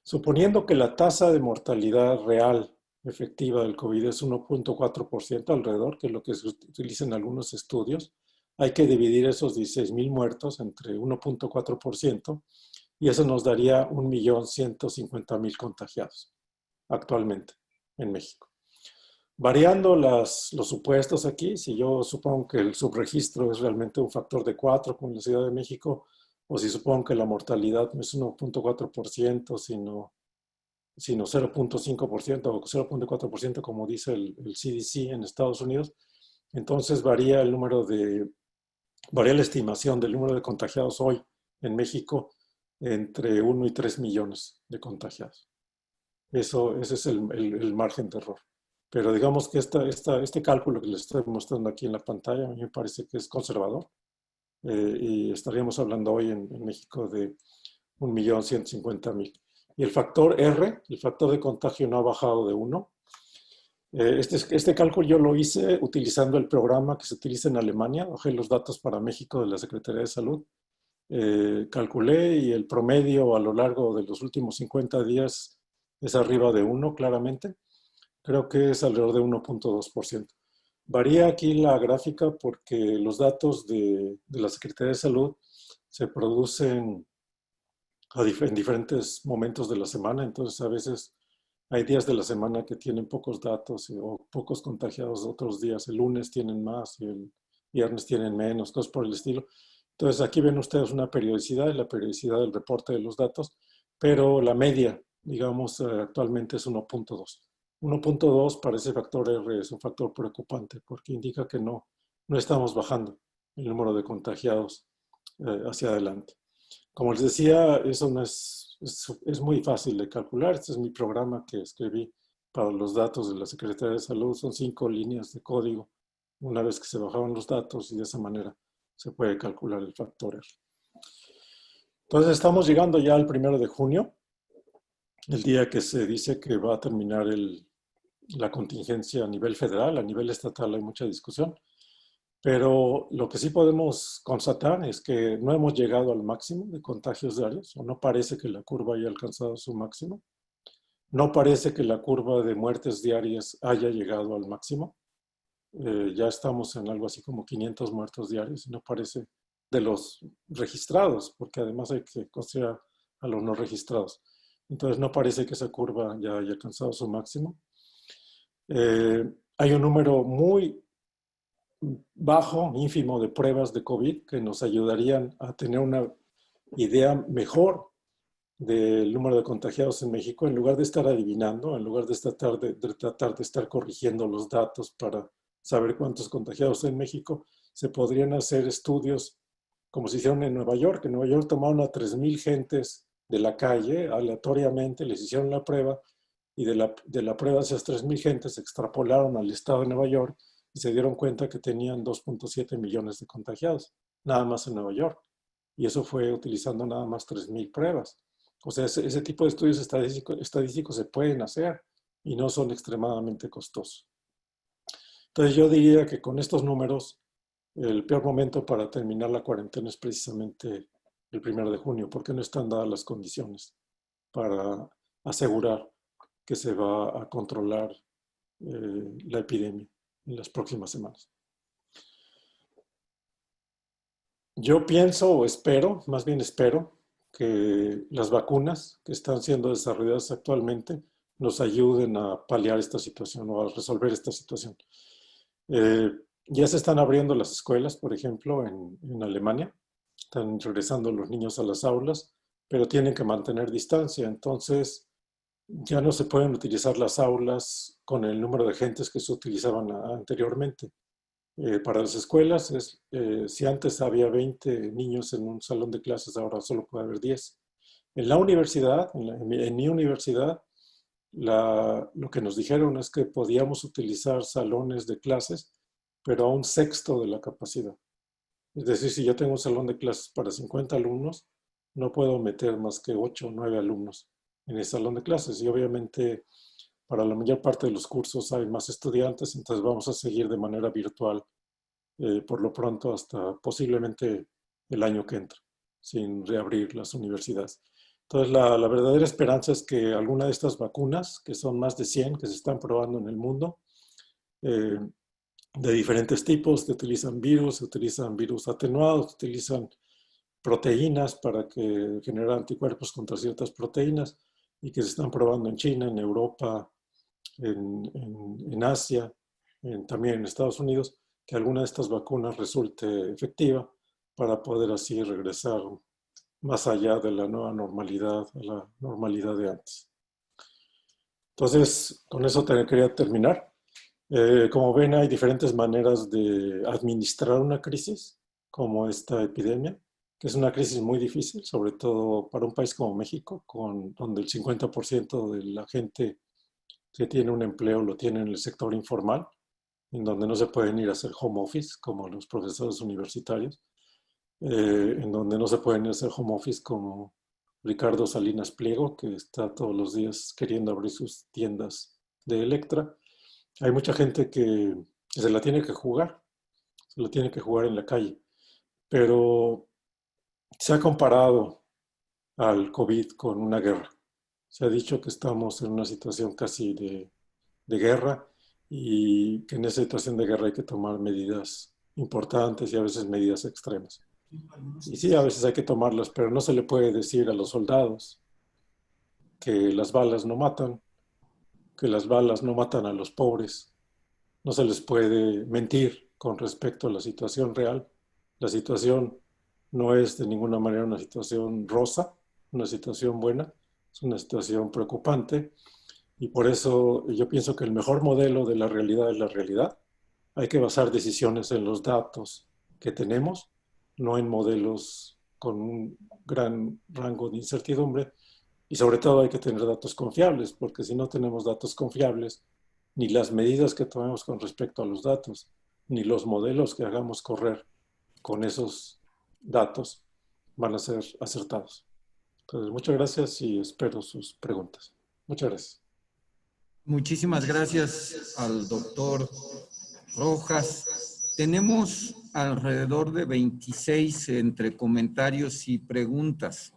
Suponiendo que la tasa de mortalidad real efectiva del COVID es 1.4% alrededor, que es lo que se utiliza en algunos estudios, hay que dividir esos 16,000 muertos entre 1.4% y eso nos daría 1.150.000 contagiados actualmente en México. Variando los supuestos aquí, si yo supongo que el subregistro es realmente un factor de 4 con la Ciudad de México, o si supongo que la mortalidad no es 1.4%, sino sino 0.5% o 0.4% como dice el CDC en Estados Unidos, entonces varía la estimación del número de contagiados hoy en México entre 1 y 3 millones de contagiados. Ese es el margen de error. Pero digamos que este cálculo que les estoy mostrando aquí en la pantalla a mí me parece que es conservador. Y estaríamos hablando hoy en México de 1.150.000. Y el factor R, el factor de contagio, no ha bajado de 1. Este cálculo yo lo hice utilizando el programa que se utiliza en Alemania. Bajé los datos para México de la Secretaría de Salud. Calculé y el promedio a lo largo de los últimos 50 días es arriba de 1, claramente. Creo que es alrededor de 1.2%. Varía aquí la gráfica porque los datos de la Secretaría de Salud se producen en diferentes momentos de la semana, entonces a veces hay días de la semana que tienen pocos datos o pocos contagiados, otros días el lunes tienen más y el viernes tienen menos, cosas por el estilo. Entonces aquí ven ustedes una periodicidad y la periodicidad del reporte de los datos, pero la media, digamos, actualmente es 1.2. 1.2 para ese factor R es un factor preocupante porque indica que no estamos bajando el número de contagiados hacia adelante. Como les decía, eso no es muy fácil de calcular. Este es mi programa que escribí para los datos de la Secretaría de Salud. Son 5 líneas de código una vez que se bajaban los datos y de esa manera se puede calcular el factor R. Entonces estamos llegando ya al 1 de junio, el día que se dice que va a terminar la contingencia a nivel federal. A nivel estatal hay mucha discusión. Pero lo que sí podemos constatar es que no hemos llegado al máximo de contagios diarios, o no parece que la curva haya alcanzado su máximo. No parece que la curva de muertes diarias haya llegado al máximo. Ya estamos en algo así como 500 muertos diarios, y no parece de los registrados, porque además hay que considerar a los no registrados. Entonces no parece que esa curva ya haya alcanzado su máximo. Hay un número muy bajo, ínfimo de pruebas de COVID que nos ayudarían a tener una idea mejor del número de contagiados en México, en lugar de estar adivinando, en lugar de tratar de estar corrigiendo los datos para saber cuántos contagiados hay en México. Se podrían hacer estudios como se hicieron en Nueva York. En Nueva York tomaron a 3,000 gentes de la calle aleatoriamente, les hicieron la prueba y de la prueba de esas 3,000 gentes se extrapolaron al estado de Nueva York y se dieron cuenta que tenían 2.7 millones de contagiados, nada más en Nueva York. Y eso fue utilizando nada más 3,000 pruebas. O sea, ese tipo de estudios estadísticos se pueden hacer y no son extremadamente costosos. Entonces yo diría que con estos números, el peor momento para terminar la cuarentena es precisamente el 1 de junio, porque no están dadas las condiciones para asegurar que se va a controlar la epidemia en las próximas semanas. Yo pienso o espero, más bien espero, que las vacunas que están siendo desarrolladas actualmente nos ayuden a paliar esta situación o a resolver esta situación. Ya se están abriendo las escuelas, por ejemplo, en Alemania. Están regresando los niños a las aulas, pero tienen que mantener distancia. Entonces, ya no se pueden utilizar las aulas con el número de gentes que se utilizaban anteriormente. Para las escuelas, si antes había 20 niños en un salón de clases, ahora solo puede haber 10. En la universidad, en mi universidad, lo que nos dijeron es que podíamos utilizar salones de clases, pero a 1/6 de la capacidad. Es decir, si yo tengo un salón de clases para 50 alumnos, no puedo meter más que 8 o 9 alumnos en el salón de clases. Y obviamente para la mayor parte de los cursos hay más estudiantes, entonces vamos a seguir de manera virtual por lo pronto hasta posiblemente el año que entra, sin reabrir las universidades. Entonces la verdadera esperanza es que alguna de estas vacunas, que son más de 100 que se están probando en el mundo, de diferentes tipos, que utilizan virus atenuados, utilizan proteínas para generar anticuerpos contra ciertas proteínas y que se están probando en China, en Europa, en Asia, también en Estados Unidos, que alguna de estas vacunas resulte efectiva para poder así regresar más allá de la nueva normalidad, a la normalidad de antes. Entonces, con eso quería terminar. Como ven, hay diferentes maneras de administrar una crisis, como esta epidemia, que es una crisis muy difícil, sobre todo para un país como México, donde el 50% de la gente que tiene un empleo lo tiene en el sector informal, en donde no se pueden ir a hacer home office, como los profesores universitarios, en donde no se pueden hacer home office como Ricardo Salinas Pliego, que está todos los días queriendo abrir sus tiendas de Electra. Hay mucha gente que se la tiene que jugar, se la tiene que jugar en la calle, pero se ha comparado al COVID con una guerra. Se ha dicho que estamos en una situación casi de guerra y que en esa situación de guerra hay que tomar medidas importantes y a veces medidas extremas. Y sí, a veces hay que tomarlas, pero no se le puede decir a los soldados que las balas no matan, que las balas no matan a los pobres. No se les puede mentir con respecto a la situación real. La situación no es de ninguna manera una situación rosa, una situación buena, es una situación preocupante y por eso yo pienso que el mejor modelo de la realidad es la realidad. Hay que basar decisiones en los datos que tenemos, no en modelos con un gran rango de incertidumbre. Y sobre todo hay que tener datos confiables, porque si no tenemos datos confiables, ni las medidas que tomemos con respecto a los datos, ni los modelos que hagamos correr con esos datos van a ser acertados. Entonces, muchas gracias y espero sus preguntas. Muchas gracias. Muchísimas gracias al doctor Rojas. Tenemos alrededor de 26 entre comentarios y preguntas.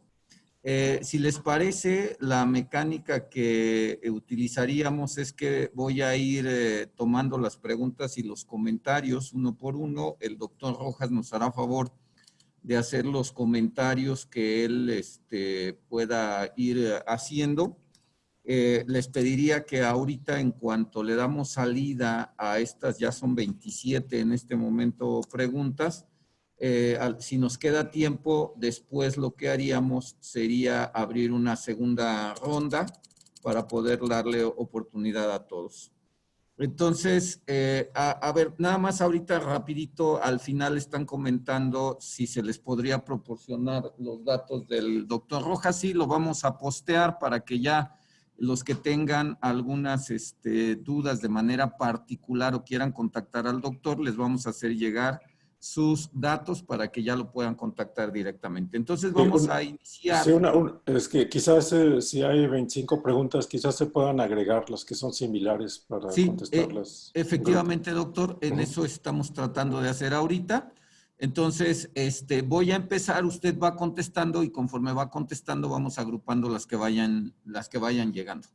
Si les parece, la mecánica que utilizaríamos es que voy a ir tomando las preguntas y los comentarios uno por uno. El doctor Rojas nos hará favor de hacer los comentarios que él pueda ir haciendo. Les pediría que ahorita, en cuanto le damos salida a estas, ya son 27 en este momento preguntas, si nos queda tiempo, después lo que haríamos sería abrir una segunda ronda para poder darle oportunidad a todos. Entonces, a ver, nada más ahorita rapidito, al final están comentando si se les podría proporcionar los datos del doctor Rojas. Sí, lo vamos a postear para que ya los que tengan algunas dudas de manera particular o quieran contactar al doctor, les vamos a hacer llegar sus datos para que ya lo puedan contactar directamente. Entonces vamos a iniciar. Sí, es que quizás si hay 25 preguntas, quizás se puedan agregar las que son similares para contestarlas. Efectivamente, doctor, en eso estamos tratando de hacer ahorita. Entonces, voy a empezar, usted va contestando y conforme va contestando vamos agrupando las que vayan llegando.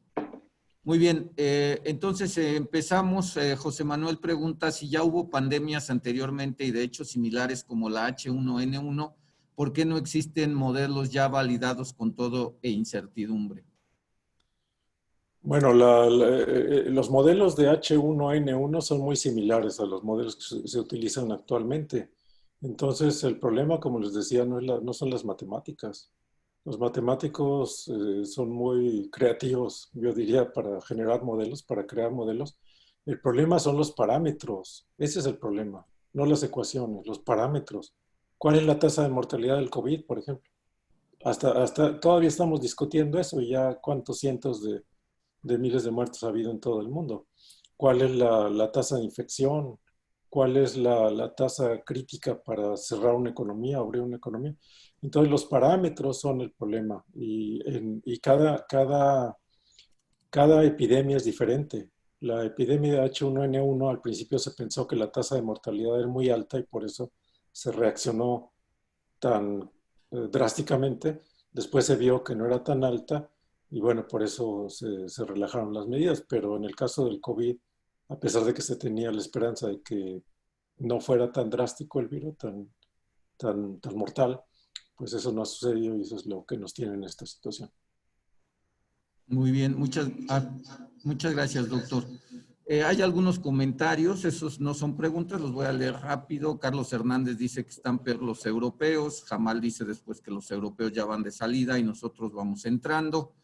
Muy bien, entonces empezamos. José Manuel pregunta si ya hubo pandemias anteriormente y de hecho similares como la H1N1, ¿por qué no existen modelos ya validados con todo e incertidumbre? Bueno, los modelos de H1N1 son muy similares a los modelos que se utilizan actualmente. Entonces, el problema, como les decía, no son las matemáticas. Los matemáticos son muy creativos, yo diría, para generar modelos, para crear modelos. El problema son los parámetros. Ese es el problema, no las ecuaciones, los parámetros. ¿Cuál es la tasa de mortalidad del COVID, por ejemplo? Todavía estamos discutiendo eso y ya cuántos cientos de miles de muertos ha habido en todo el mundo. ¿Cuál es la tasa de infección? ¿Cuál es la tasa crítica para cerrar una economía, abrir una economía? Entonces los parámetros son el problema y cada epidemia es diferente. La epidemia de H1N1 al principio se pensó que la tasa de mortalidad era muy alta y por eso se reaccionó tan drásticamente. Después se vio que no era tan alta y bueno, por eso se relajaron las medidas. Pero en el caso del COVID, a pesar de que se tenía la esperanza de que no fuera tan drástico el virus, tan mortal, pues eso no ha sucedido y eso es lo que nos tiene en esta situación. Muy bien, muchas gracias, doctor. Hay algunos comentarios, esos no son preguntas, los voy a leer rápido. Carlos Hernández dice que están peor los europeos. Jamal dice después que los europeos ya van de salida y nosotros vamos entrando.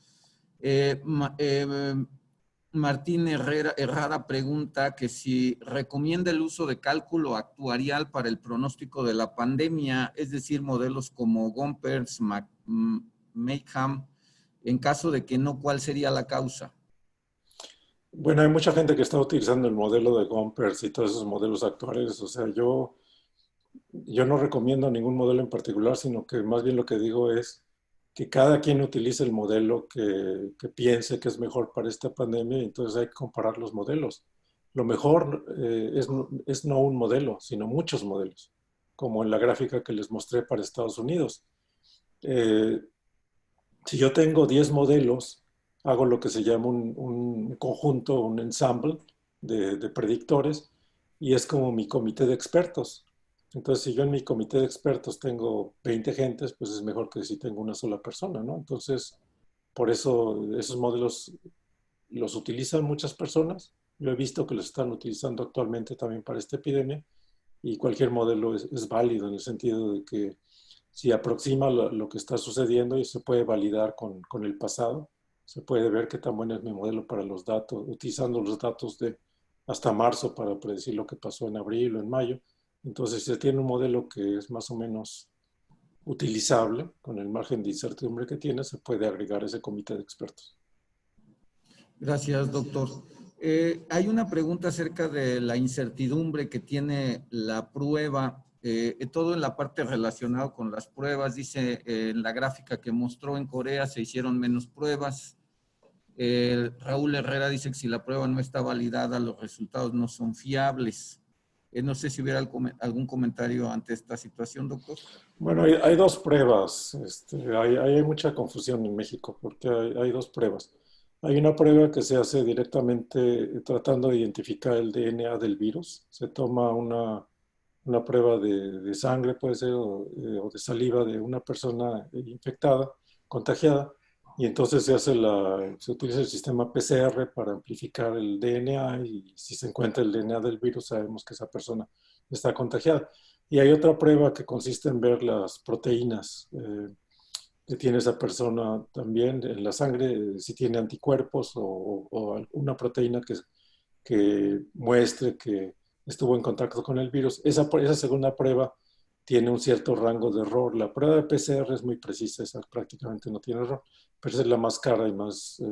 Martín Herrera pregunta que si recomienda el uso de cálculo actuarial para el pronóstico de la pandemia, es decir, modelos como Gompers, Mayhem, en caso de que no, ¿cuál sería la causa? Bueno, hay mucha gente que está utilizando el modelo de Gompers y todos esos modelos actuales. O sea, yo no recomiendo ningún modelo en particular, sino que más bien lo que digo es que cada quien utilice el modelo que piense que es mejor para esta pandemia, y entonces hay que comparar los modelos. Lo mejor es no un modelo, sino muchos modelos, como en la gráfica que les mostré para Estados Unidos. Eh, si yo tengo 10 modelos, hago lo que se llama un conjunto, un ensemble de predictores, y es como mi comité de expertos. Entonces, si yo en mi comité de expertos tengo 20 gentes, pues es mejor que si tengo una sola persona, ¿no? Entonces, por eso esos modelos los utilizan muchas personas. Yo he visto que los están utilizando actualmente también para esta epidemia, y cualquier modelo es válido en el sentido de que si aproxima lo que está sucediendo y se puede validar con el pasado, se puede ver qué tan bueno es mi modelo para los datos, utilizando los datos de hasta marzo para predecir lo que pasó en abril o en mayo. Entonces, si se tiene un modelo que es más o menos utilizable, con el margen de incertidumbre que tiene, se puede agregar ese comité de expertos. Gracias, doctor. Hay una pregunta acerca de la incertidumbre que tiene la prueba, todo en la parte relacionada con las pruebas. Dice en la gráfica que mostró en Corea se hicieron menos pruebas. Raúl Herrera dice que si la prueba no está validada, los resultados no son fiables. No sé si hubiera algún comentario ante esta situación, doctor. Bueno, hay dos pruebas. Hay mucha confusión en México porque hay dos pruebas. Hay una prueba que se hace directamente tratando de identificar el DNA del virus. Se toma una prueba de sangre, puede ser, o de saliva de una persona infectada, contagiada, y entonces se utiliza el sistema PCR para amplificar el DNA, y si se encuentra el DNA del virus, sabemos que esa persona está contagiada. Y hay otra prueba que consiste en ver las proteínas que tiene esa persona también en la sangre, si tiene anticuerpos o una proteína que muestre que estuvo en contacto con el virus. Esa segunda prueba tiene un cierto rango de error. La prueba de PCR es muy precisa, esa prácticamente no tiene error, pero esa es la más cara y más,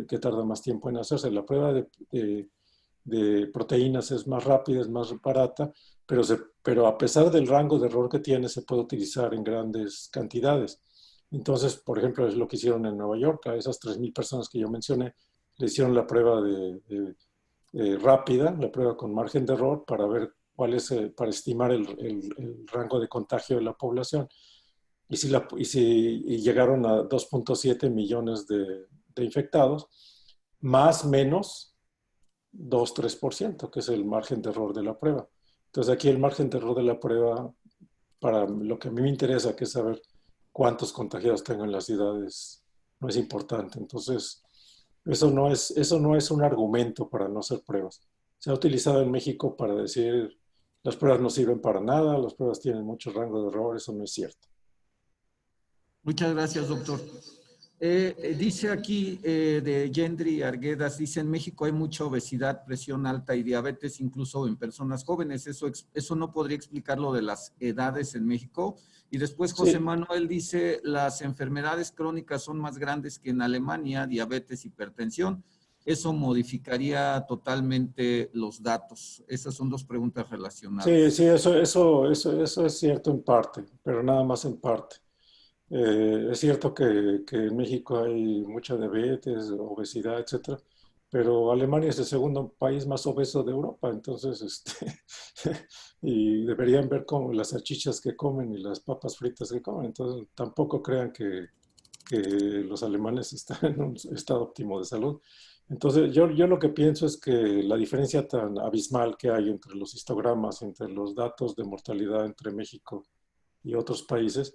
que tarda más tiempo en hacerse. La prueba de proteínas es más rápida, es más barata, pero a pesar del rango de error que tiene, se puede utilizar en grandes cantidades. Entonces, por ejemplo, es lo que hicieron en Nueva York. A esas 3,000 personas que yo mencioné, le hicieron la prueba rápida, la prueba con margen de error para ver cuál es, para estimar el rango de contagio de la población. Y llegaron a 2.7 millones de infectados, más menos 2-3%, que es el margen de error de la prueba. Entonces aquí el margen de error de la prueba, para lo que a mí me interesa, que es saber cuántos contagiados tengo en las ciudades, no es importante. Entonces, eso no es un argumento para no hacer pruebas. Se ha utilizado en México para decir las pruebas no sirven para nada, las pruebas tienen mucho rango de error. Eso no es cierto. Muchas gracias, doctor. Dice aquí de Gendry Arguedas, dice en México hay mucha obesidad, presión alta y diabetes, incluso en personas jóvenes. Eso no podría explicar lo de las edades en México. Y después José Sí. Manuel dice, las enfermedades crónicas son más grandes que en Alemania, diabetes, hipertensión. Eso modificaría totalmente los datos. Esas son dos preguntas relacionadas. Sí, eso es cierto en parte, pero nada más en parte. Es cierto que en México hay mucha diabetes, obesidad, etcétera, pero Alemania es el segundo país más obeso de Europa. Entonces, y deberían ver cómo las salchichas que comen y las papas fritas que comen. Entonces, tampoco crean que los alemanes están en un estado óptimo de salud. Entonces, yo lo que pienso es que la diferencia tan abismal que hay entre los histogramas, entre los datos de mortalidad entre México y otros países,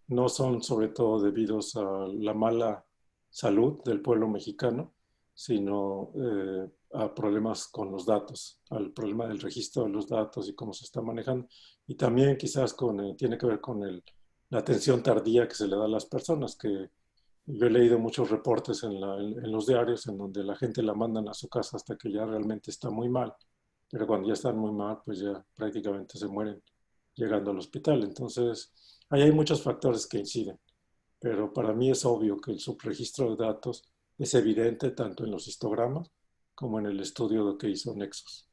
no son sobre todo debidos a la mala salud del pueblo mexicano, sino a problemas con los datos, al problema del registro de los datos y cómo se está manejando. Y también quizás tiene que ver con la atención tardía que se le da a las personas, que Yo he leído muchos reportes en los diarios en donde la gente la mandan a su casa hasta que ya realmente está muy mal. Pero cuando ya están muy mal, pues ya prácticamente se mueren llegando al hospital. Entonces, ahí hay muchos factores que inciden. Pero para mí es obvio que el subregistro de datos es evidente tanto en los histogramas como en el estudio que hizo Nexus.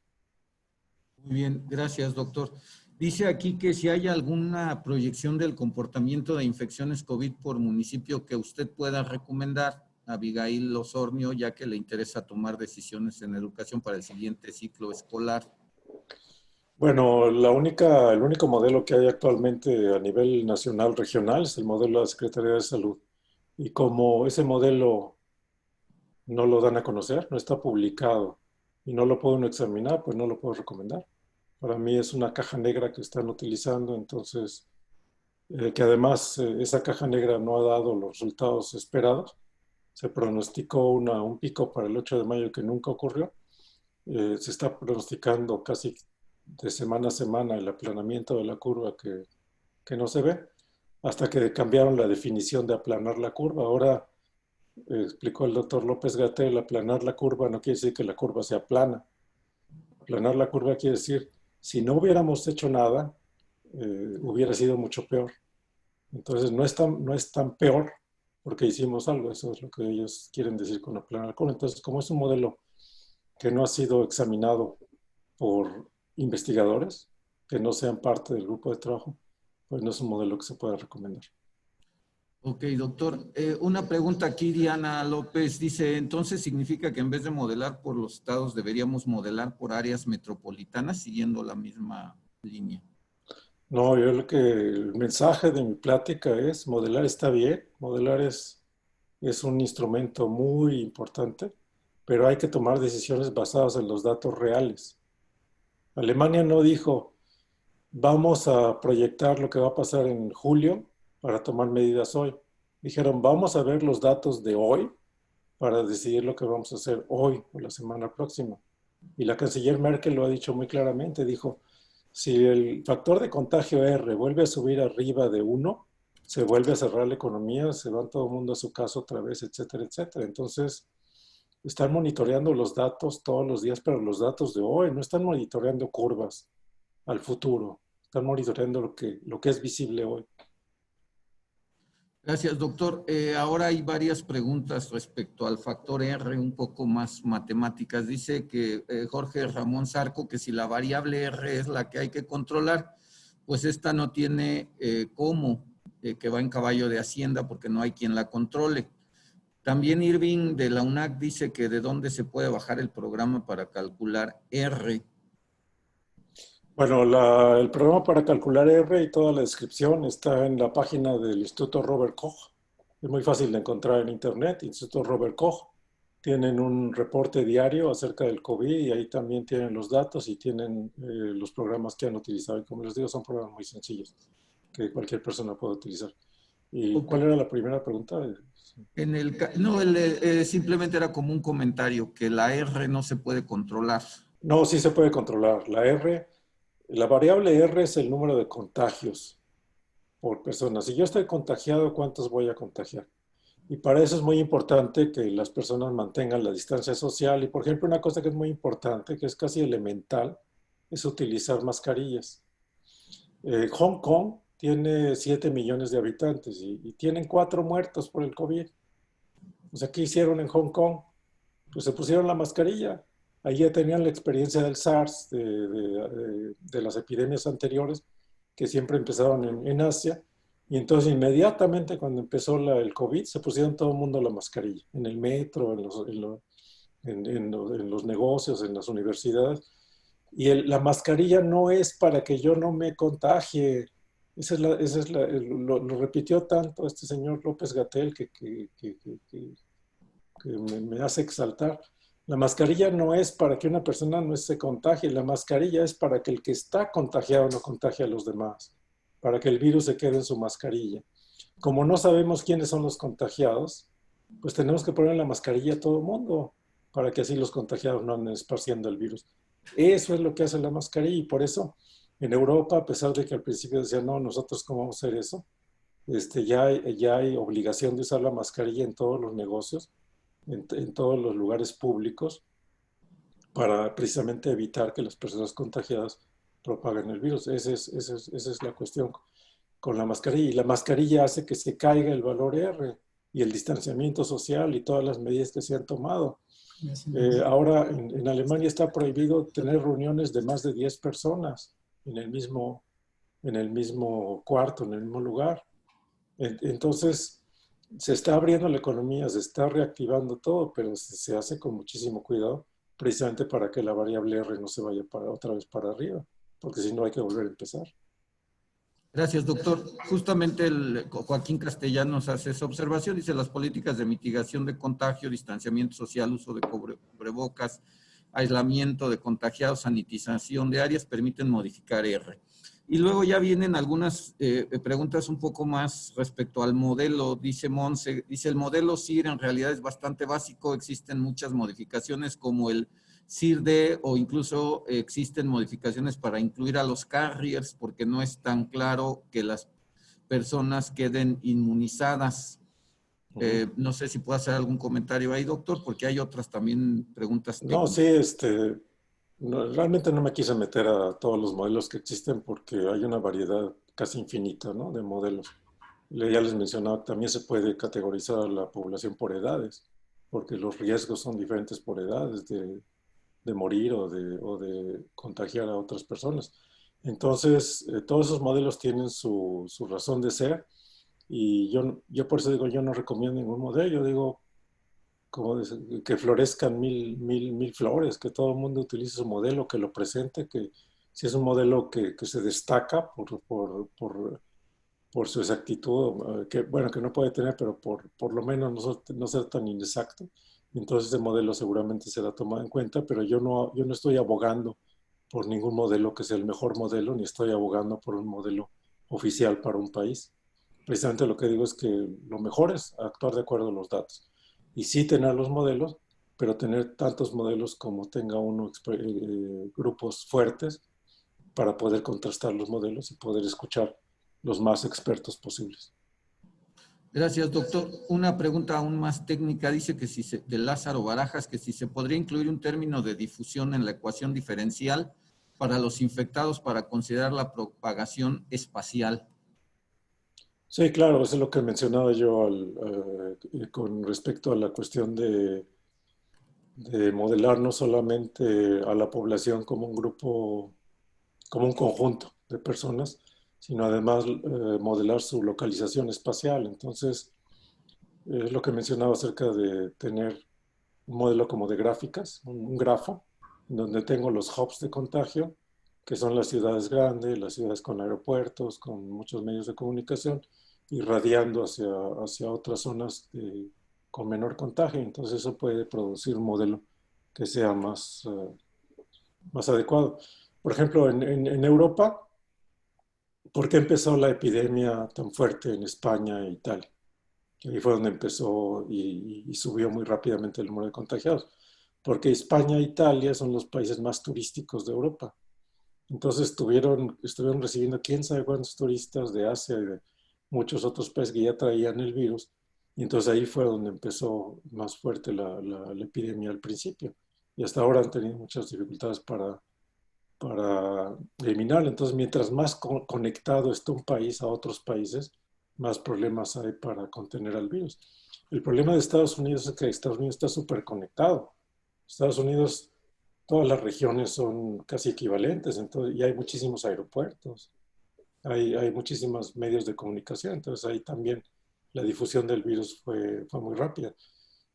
Muy bien, gracias, doctor. Dice aquí que si hay alguna proyección del comportamiento de infecciones COVID por municipio que usted pueda recomendar a Abigail Osornio, ya que le interesa tomar decisiones en educación para el siguiente ciclo escolar. Bueno, el único modelo que hay actualmente a nivel nacional, regional, es el modelo de la Secretaría de Salud. Y como ese modelo no lo dan a conocer, no está publicado y no lo puedo examinar, pues no lo puedo recomendar. Para mí es una caja negra que están utilizando, entonces, que además esa caja negra no ha dado los resultados esperados. Se pronosticó un pico para el 8 de mayo que nunca ocurrió. Se está pronosticando casi de semana a semana el aplanamiento de la curva que no se ve, hasta que cambiaron la definición de aplanar la curva. Ahora, explicó el doctor López-Gatell, aplanar la curva no quiere decir que la curva sea plana. Aplanar la curva quiere decir, si no hubiéramos hecho nada, hubiera sido mucho peor. Entonces, no es tan peor porque hicimos algo. Eso es lo que ellos quieren decir con aplanar la curva. Entonces, como es un modelo que no ha sido examinado por investigadores que no sean parte del grupo de trabajo, pues no es un modelo que se pueda recomendar. Ok, doctor. Una pregunta aquí, Diana López dice, entonces significa que en vez de modelar por los estados, deberíamos modelar por áreas metropolitanas siguiendo la misma línea. No, el mensaje de mi plática es, modelar está bien, modelar es un instrumento muy importante, pero hay que tomar decisiones basadas en los datos reales. Alemania no dijo, vamos a proyectar lo que va a pasar en julio para tomar medidas hoy. Dijeron, vamos a ver los datos de hoy para decidir lo que vamos a hacer hoy o la semana próxima. Y la canciller Merkel lo ha dicho muy claramente, dijo, si el factor de contagio R vuelve a subir arriba de 1, se vuelve a cerrar la economía, se va todo el mundo a su casa otra vez, etcétera, etcétera. Entonces, están monitoreando los datos todos los días, pero los datos de hoy, no están monitoreando curvas al futuro, están monitoreando lo que es visible hoy. Gracias, doctor. Ahora hay varias preguntas respecto al factor R, un poco más matemáticas. Dice que Jorge Ramón Zarco, que si la variable R es la que hay que controlar, pues esta no tiene cómo, que va en caballo de Hacienda porque no hay quien la controle. También Irving de la UNAC dice que de dónde se puede bajar el programa para calcular R. Bueno, el programa para calcular R y toda la descripción está en la página del Instituto Robert Koch. Es muy fácil de encontrar en internet, Instituto Robert Koch. Tienen un reporte diario acerca del COVID y ahí también tienen los datos y tienen los programas que han utilizado. Y como les digo, son programas muy sencillos que cualquier persona puede utilizar. ¿Y cuál era la primera pregunta? Simplemente era como un comentario, que la R no se puede controlar. No, sí se puede controlar. La variable R es el número de contagios por persona. Si yo estoy contagiado, ¿cuántos voy a contagiar? Y para eso es muy importante que las personas mantengan la distancia social. Y, por ejemplo, una cosa que es muy importante, que es casi elemental, es utilizar mascarillas. Hong Kong tiene 7 millones de habitantes y tienen 4 muertos por el COVID. O sea, ¿qué hicieron en Hong Kong? Pues se pusieron la mascarilla. Ahí ya tenían la experiencia del SARS, de las epidemias anteriores, que siempre empezaron en Asia. Y entonces inmediatamente cuando empezó el COVID, se pusieron todo el mundo la mascarilla, en el metro, en los negocios, en las universidades. Y la mascarilla no es para que yo no me contagie. Lo repitió tanto este señor López-Gatell que me hace exaltar. La mascarilla no es para que una persona no se contagie, la mascarilla es para que el que está contagiado no contagie a los demás, para que el virus se quede en su mascarilla. Como no sabemos quiénes son los contagiados, pues tenemos que poner la mascarilla a todo el mundo, para que así los contagiados no anden esparciendo el virus. Eso es lo que hace la mascarilla y por eso en Europa, a pesar de que al principio decían, no, nosotros cómo vamos a hacer eso, ya hay obligación de usar la mascarilla en todos los negocios, en todos los lugares públicos, para precisamente evitar que las personas contagiadas propaguen el virus. Esa es la cuestión con la mascarilla. Y la mascarilla hace que se caiga el valor R y el distanciamiento social y todas las medidas que se han tomado. Ahora en Alemania está prohibido tener reuniones de más de 10 personas en el mismo cuarto, en el mismo lugar. Entonces, se está abriendo la economía, se está reactivando todo, pero se hace con muchísimo cuidado, precisamente para que la variable R no se vaya otra vez para arriba, porque si no hay que volver a empezar. Gracias, doctor. Justamente Joaquín Castellanos hace esa observación. Dice, las políticas de mitigación de contagio, distanciamiento social, uso de cubrebocas, aislamiento de contagiados, sanitización de áreas permiten modificar R. Y luego ya vienen algunas preguntas un poco más respecto al modelo. Dice Monse, dice, el modelo CIR en realidad es bastante básico. Existen muchas modificaciones como el CIR-D o incluso existen modificaciones para incluir a los carriers porque no es tan claro que las personas queden inmunizadas. No sé si puede hacer algún comentario ahí, doctor, porque hay otras también preguntas técnicas. No, sí, realmente no me quise meter a todos los modelos que existen porque hay una variedad casi infinita, ¿no?, de modelos. Ya les mencionaba, también se puede categorizar a la población por edades, porque los riesgos son diferentes por edades de morir o de contagiar a otras personas. Entonces, todos esos modelos tienen su razón de ser y yo por eso digo, yo no recomiendo ningún modelo. Yo digo, que florezcan mil flores, que todo el mundo utilice su modelo, que lo presente, que si es un modelo que se destaca por su exactitud, que bueno, que no puede tener, pero por lo menos no ser tan inexacto. Entonces ese modelo seguramente será tomado en cuenta, pero yo no estoy abogando por ningún modelo que sea el mejor modelo, ni estoy abogando por un modelo oficial para un país. Precisamente lo que digo es que lo mejor es actuar de acuerdo a los datos. Y sí tener los modelos, pero tener tantos modelos como tenga uno grupos fuertes para poder contrastar los modelos y poder escuchar los más expertos posibles. Gracias, doctor. Una pregunta aún más técnica. Dice que de Lázaro Barajas, que si se podría incluir un término de difusión en la ecuación diferencial para los infectados para considerar la propagación espacial. Sí, claro, eso es lo que mencionaba yo con respecto a la cuestión de modelar no solamente a la población como un grupo, como un conjunto de personas, sino además modelar su localización espacial. Entonces, es lo que mencionaba acerca de tener un modelo como de gráficas, un grafo, donde tengo los hubs de contagio, que son las ciudades grandes, las ciudades con aeropuertos, con muchos medios de comunicación, irradiando hacia otras zonas con menor contagio. Entonces eso puede producir un modelo que sea más adecuado. Por ejemplo, en Europa, ¿por qué empezó la epidemia tan fuerte en España e Italia? Que ahí fue donde empezó y subió muy rápidamente el número de contagiados. Porque España e Italia son los países más turísticos de Europa. Entonces estuvieron recibiendo quién sabe cuántos turistas de Asia y de muchos otros países que ya traían el virus. Y entonces ahí fue donde empezó más fuerte la epidemia al principio. Y hasta ahora han tenido muchas dificultades para eliminarla. Entonces, mientras más conectado está un país a otros países, más problemas hay para contener al virus. El problema de Estados Unidos es que Estados Unidos está súper conectado. Estados Unidos, todas las regiones son casi equivalentes, entonces, y hay muchísimos aeropuertos, hay muchísimos medios de comunicación, entonces ahí también la difusión del virus fue muy rápida.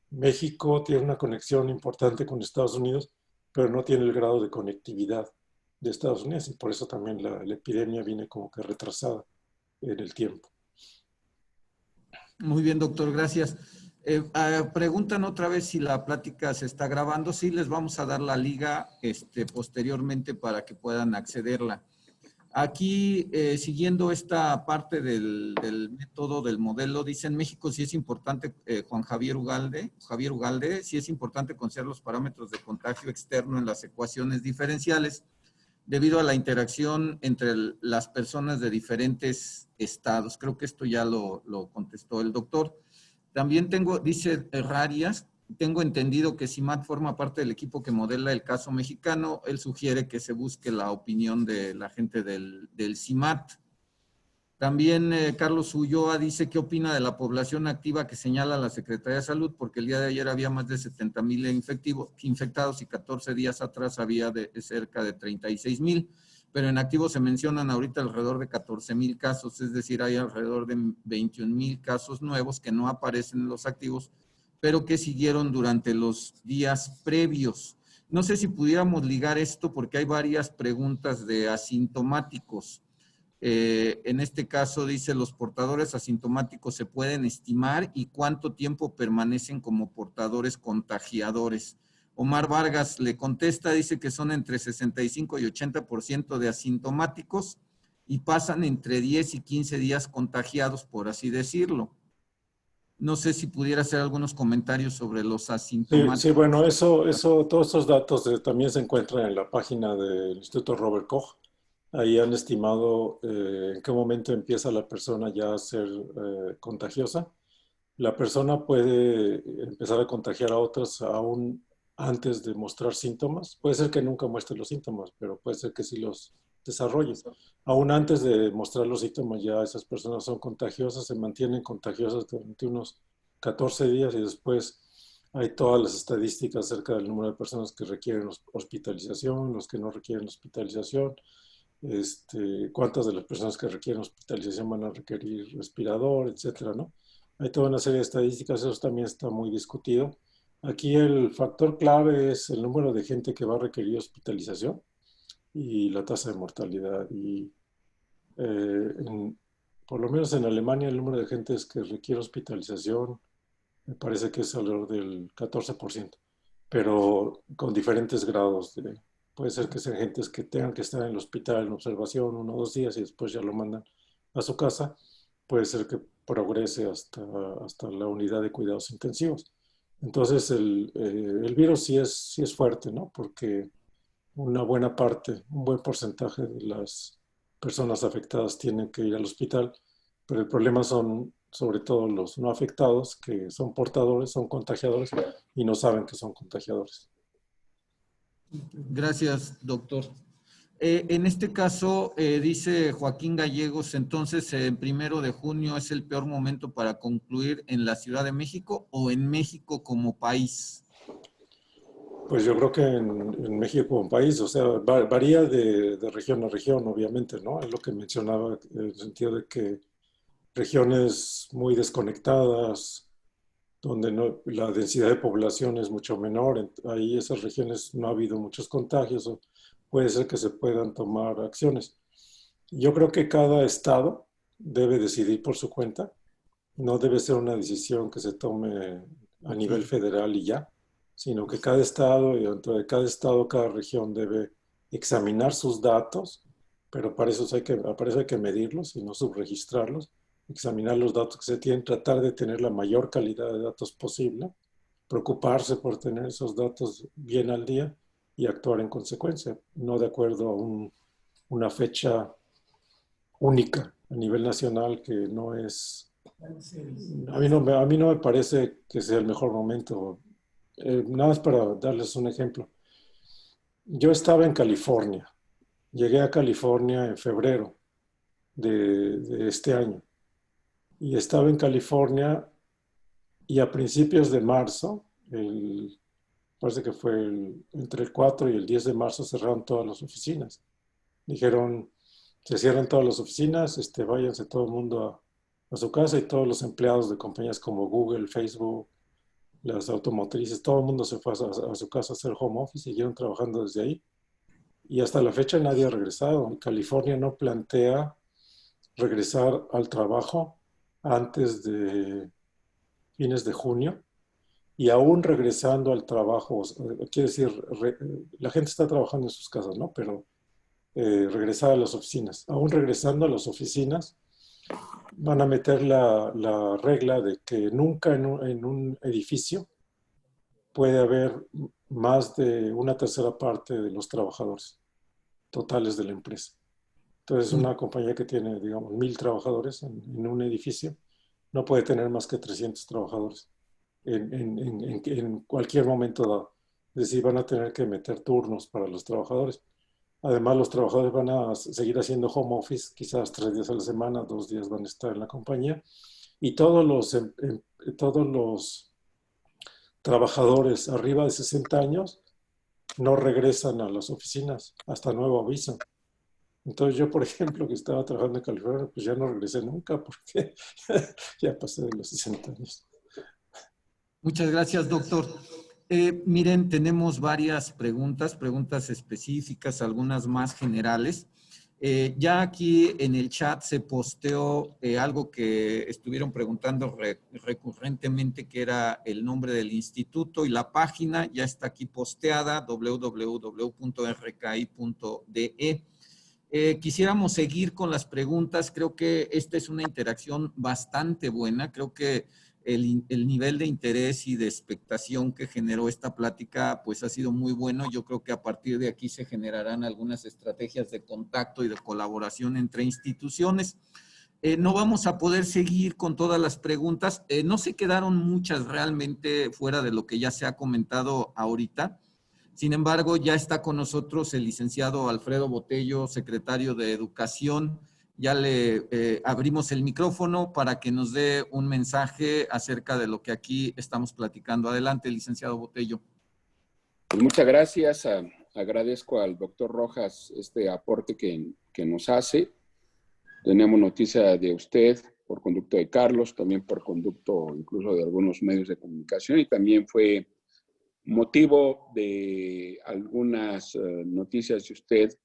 México tiene una conexión importante con Estados Unidos, pero no tiene el grado de conectividad de Estados Unidos, y por eso también la epidemia viene como que retrasada en el tiempo. Muy bien, doctor, gracias. Preguntan otra vez si la plática se está grabando. Sí, les vamos a dar la liga posteriormente para que puedan accederla. Aquí, siguiendo esta parte del método, del modelo, dice en México sí es importante, Javier Ugalde, sí es importante considerar los parámetros de contagio externo en las ecuaciones diferenciales. debido a la interacción entre las personas de diferentes estados. Creo que esto ya lo contestó el doctor. También dice Rarias, tengo entendido que CIMAT forma parte del equipo que modela el caso mexicano. Él sugiere que se busque la opinión de la gente del CIMAT. También Carlos Ulloa dice, ¿qué opina de la población activa que señala la Secretaría de Salud? Porque el día de ayer había más de 70,000 infectados y 14 días atrás había cerca de 36,000. Pero en activos se mencionan ahorita alrededor de 14,000 casos, es decir, hay alrededor de 21,000 casos nuevos que no aparecen en los activos, pero que siguieron durante los días previos. No sé si pudiéramos ligar esto porque hay varias preguntas de asintomáticos. En este caso dice, los portadores asintomáticos se pueden estimar y cuánto tiempo permanecen como portadores contagiadores. Omar Vargas le contesta, dice que son entre 65 y 80% de asintomáticos y pasan entre 10 y 15 días contagiados, por así decirlo. No sé si pudiera hacer algunos comentarios sobre los asintomáticos. Sí, bueno, todos estos datos también se encuentran en la página del Instituto Robert Koch. Ahí han estimado en qué momento empieza la persona ya a ser contagiosa. La persona puede empezar a contagiar a otros aún antes de mostrar síntomas. Puede ser que nunca muestre los síntomas, pero puede ser que sí los desarrolle. Aún antes de mostrar los síntomas, ya esas personas son contagiosas, se mantienen contagiosas durante unos 14 días y después hay todas las estadísticas acerca del número de personas que requieren hospitalización, los que no requieren hospitalización, cuántas de las personas que requieren hospitalización van a requerir respirador, etcétera, ¿no? Hay toda una serie de estadísticas, eso también está muy discutido. Aquí el factor clave es el número de gente que va a requerir hospitalización y la tasa de mortalidad. Y por lo menos en Alemania el número de gente que requiere hospitalización me parece que es alrededor del 14%, pero con diferentes grados. Puede ser que sean gentes que tengan que estar en el hospital en observación 1 o 2 días y después ya lo mandan a su casa. Puede ser que progrese hasta la unidad de cuidados intensivos. Entonces el virus sí es fuerte, ¿no? Porque una buena parte, un buen porcentaje de las personas afectadas tienen que ir al hospital, pero el problema son sobre todo los no afectados, que son portadores, son contagiadores y no saben que son contagiadores. Gracias, doctor. En este caso, dice Joaquín Gallegos, entonces, el 1 de junio es el peor momento para concluir en la Ciudad de México o en México como país. Pues yo creo que en México como país, o sea, varía de región a región, obviamente, ¿no? Es lo que mencionaba, en el sentido de que regiones muy desconectadas, donde la densidad de población es mucho menor, ahí esas regiones no ha habido muchos contagios, o puede ser que se puedan tomar acciones. Yo creo que cada estado debe decidir por su cuenta, no debe ser una decisión que se tome a nivel federal y ya, sino que cada estado y dentro de cada estado, cada región debe examinar sus datos, pero para eso hay que medirlos y no subregistrarlos, examinar los datos que se tienen, tratar de tener la mayor calidad de datos posible, preocuparse por tener esos datos bien al día y actuar en consecuencia, no de acuerdo a una fecha única a nivel nacional que no es... A mí no me parece que sea el mejor momento. Nada más para darles un ejemplo. Yo estaba en California. Llegué a California en febrero de este año. Y estaba en California y a principios de marzo, parece que fue entre el 4 y el 10 de marzo, cerraron todas las oficinas. Dijeron, se cierran todas las oficinas, váyanse todo el mundo a su casa y todos los empleados de compañías como Google, Facebook, las automotrices, todo el mundo se fue a su casa a hacer home office y siguieron trabajando desde ahí. Y hasta la fecha nadie ha regresado. California no plantea regresar al trabajo antes de fines de junio. Y aún regresando al trabajo, quiere decir, la gente está trabajando en sus casas, ¿no? Pero regresar a las oficinas. Aún regresando a las oficinas, van a meter la regla de que nunca en un edificio puede haber más de una tercera parte de los trabajadores. totales de la empresa. Entonces, una compañía que tiene, digamos, 1000 trabajadores en un edificio no puede tener más que 300 trabajadores en cualquier momento dado. Es decir, van a tener que meter turnos para los trabajadores. Además, los trabajadores van a seguir haciendo home office, quizás 3 días a la semana, 2 días van a estar en la compañía. Y todos los trabajadores arriba de 60 años no regresan a las oficinas hasta nuevo aviso. Entonces yo, por ejemplo, que estaba trabajando en California, pues ya no regresé nunca porque ya pasé de los 60 años. Muchas gracias, doctor. Miren, tenemos varias preguntas específicas, algunas más generales. Ya aquí en el chat se posteó algo que estuvieron preguntando recurrentemente, que era el nombre del instituto y la página. Ya está aquí posteada, www.rki.de. Quisiéramos seguir con las preguntas. Creo que esta es una interacción bastante buena. Creo que el nivel de interés y de expectación que generó esta plática pues ha sido muy bueno. Yo creo que a partir de aquí se generarán algunas estrategias de contacto y de colaboración entre instituciones. No vamos a poder seguir con todas las preguntas. No se quedaron muchas realmente fuera de lo que ya se ha comentado ahorita. Sin embargo, ya está con nosotros el licenciado Alfredo Botello, secretario de Educación. Ya le abrimos el micrófono para que nos dé un mensaje acerca de lo que aquí estamos platicando. Adelante, licenciado Botello. Pues muchas gracias. Agradezco al doctor Rojas este aporte que nos hace. Tenemos noticia de usted por conducto de Carlos, también por conducto incluso de algunos medios de comunicación, y también fue motivo de algunas noticias de usted,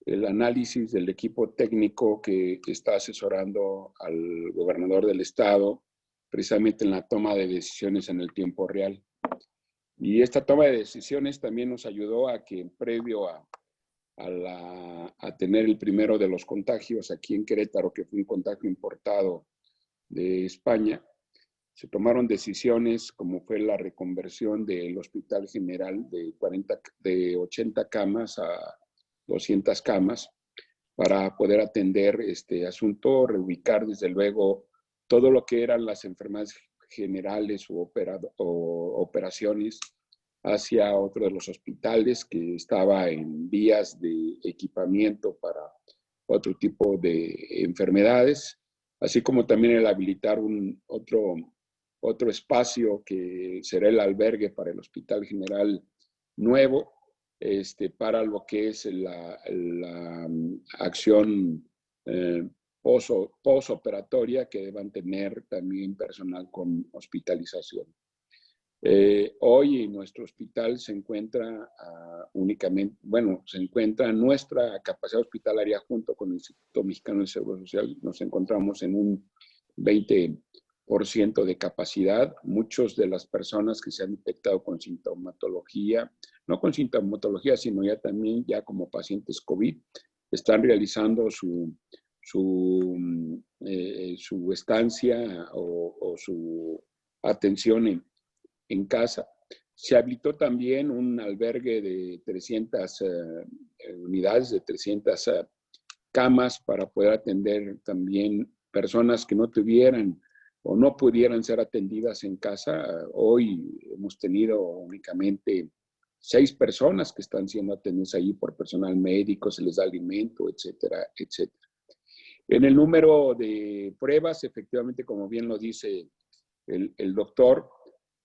el análisis del equipo técnico que está asesorando al gobernador del estado precisamente en la toma de decisiones en el tiempo real. Y esta toma de decisiones también nos ayudó a que previo a tener el primero de los contagios aquí en Querétaro, que fue un contagio importado de España, se tomaron decisiones como fue la reconversión del Hospital General de 80 camas a 200 camas para poder atender este asunto, reubicar desde luego todo lo que eran las enfermedades generales o operaciones hacia otro de los hospitales que estaba en vías de equipamiento para otro tipo de enfermedades, así como también el habilitar otro espacio que será el albergue para el Hospital General nuevo, para lo que es la acción postoperatoria que deban tener también personal con hospitalización. Hoy nuestro hospital se encuentra se encuentra nuestra capacidad hospitalaria junto con el Instituto Mexicano de Seguro Social, nos encontramos en un 20% de capacidad. Muchas de las personas que se han infectado con sintomatología, no con sintomatología, sino ya también ya como pacientes COVID, están realizando su estancia o su atención en casa. Se habilitó también un albergue de 300 unidades, de 300 camas para poder atender también personas que no tuvieran o no pudieran ser atendidas en casa. Hoy hemos tenido únicamente 6 personas que están siendo atendidas allí por personal médico, se les da alimento, etcétera, etcétera. En el número de pruebas, efectivamente, como bien lo dice el doctor,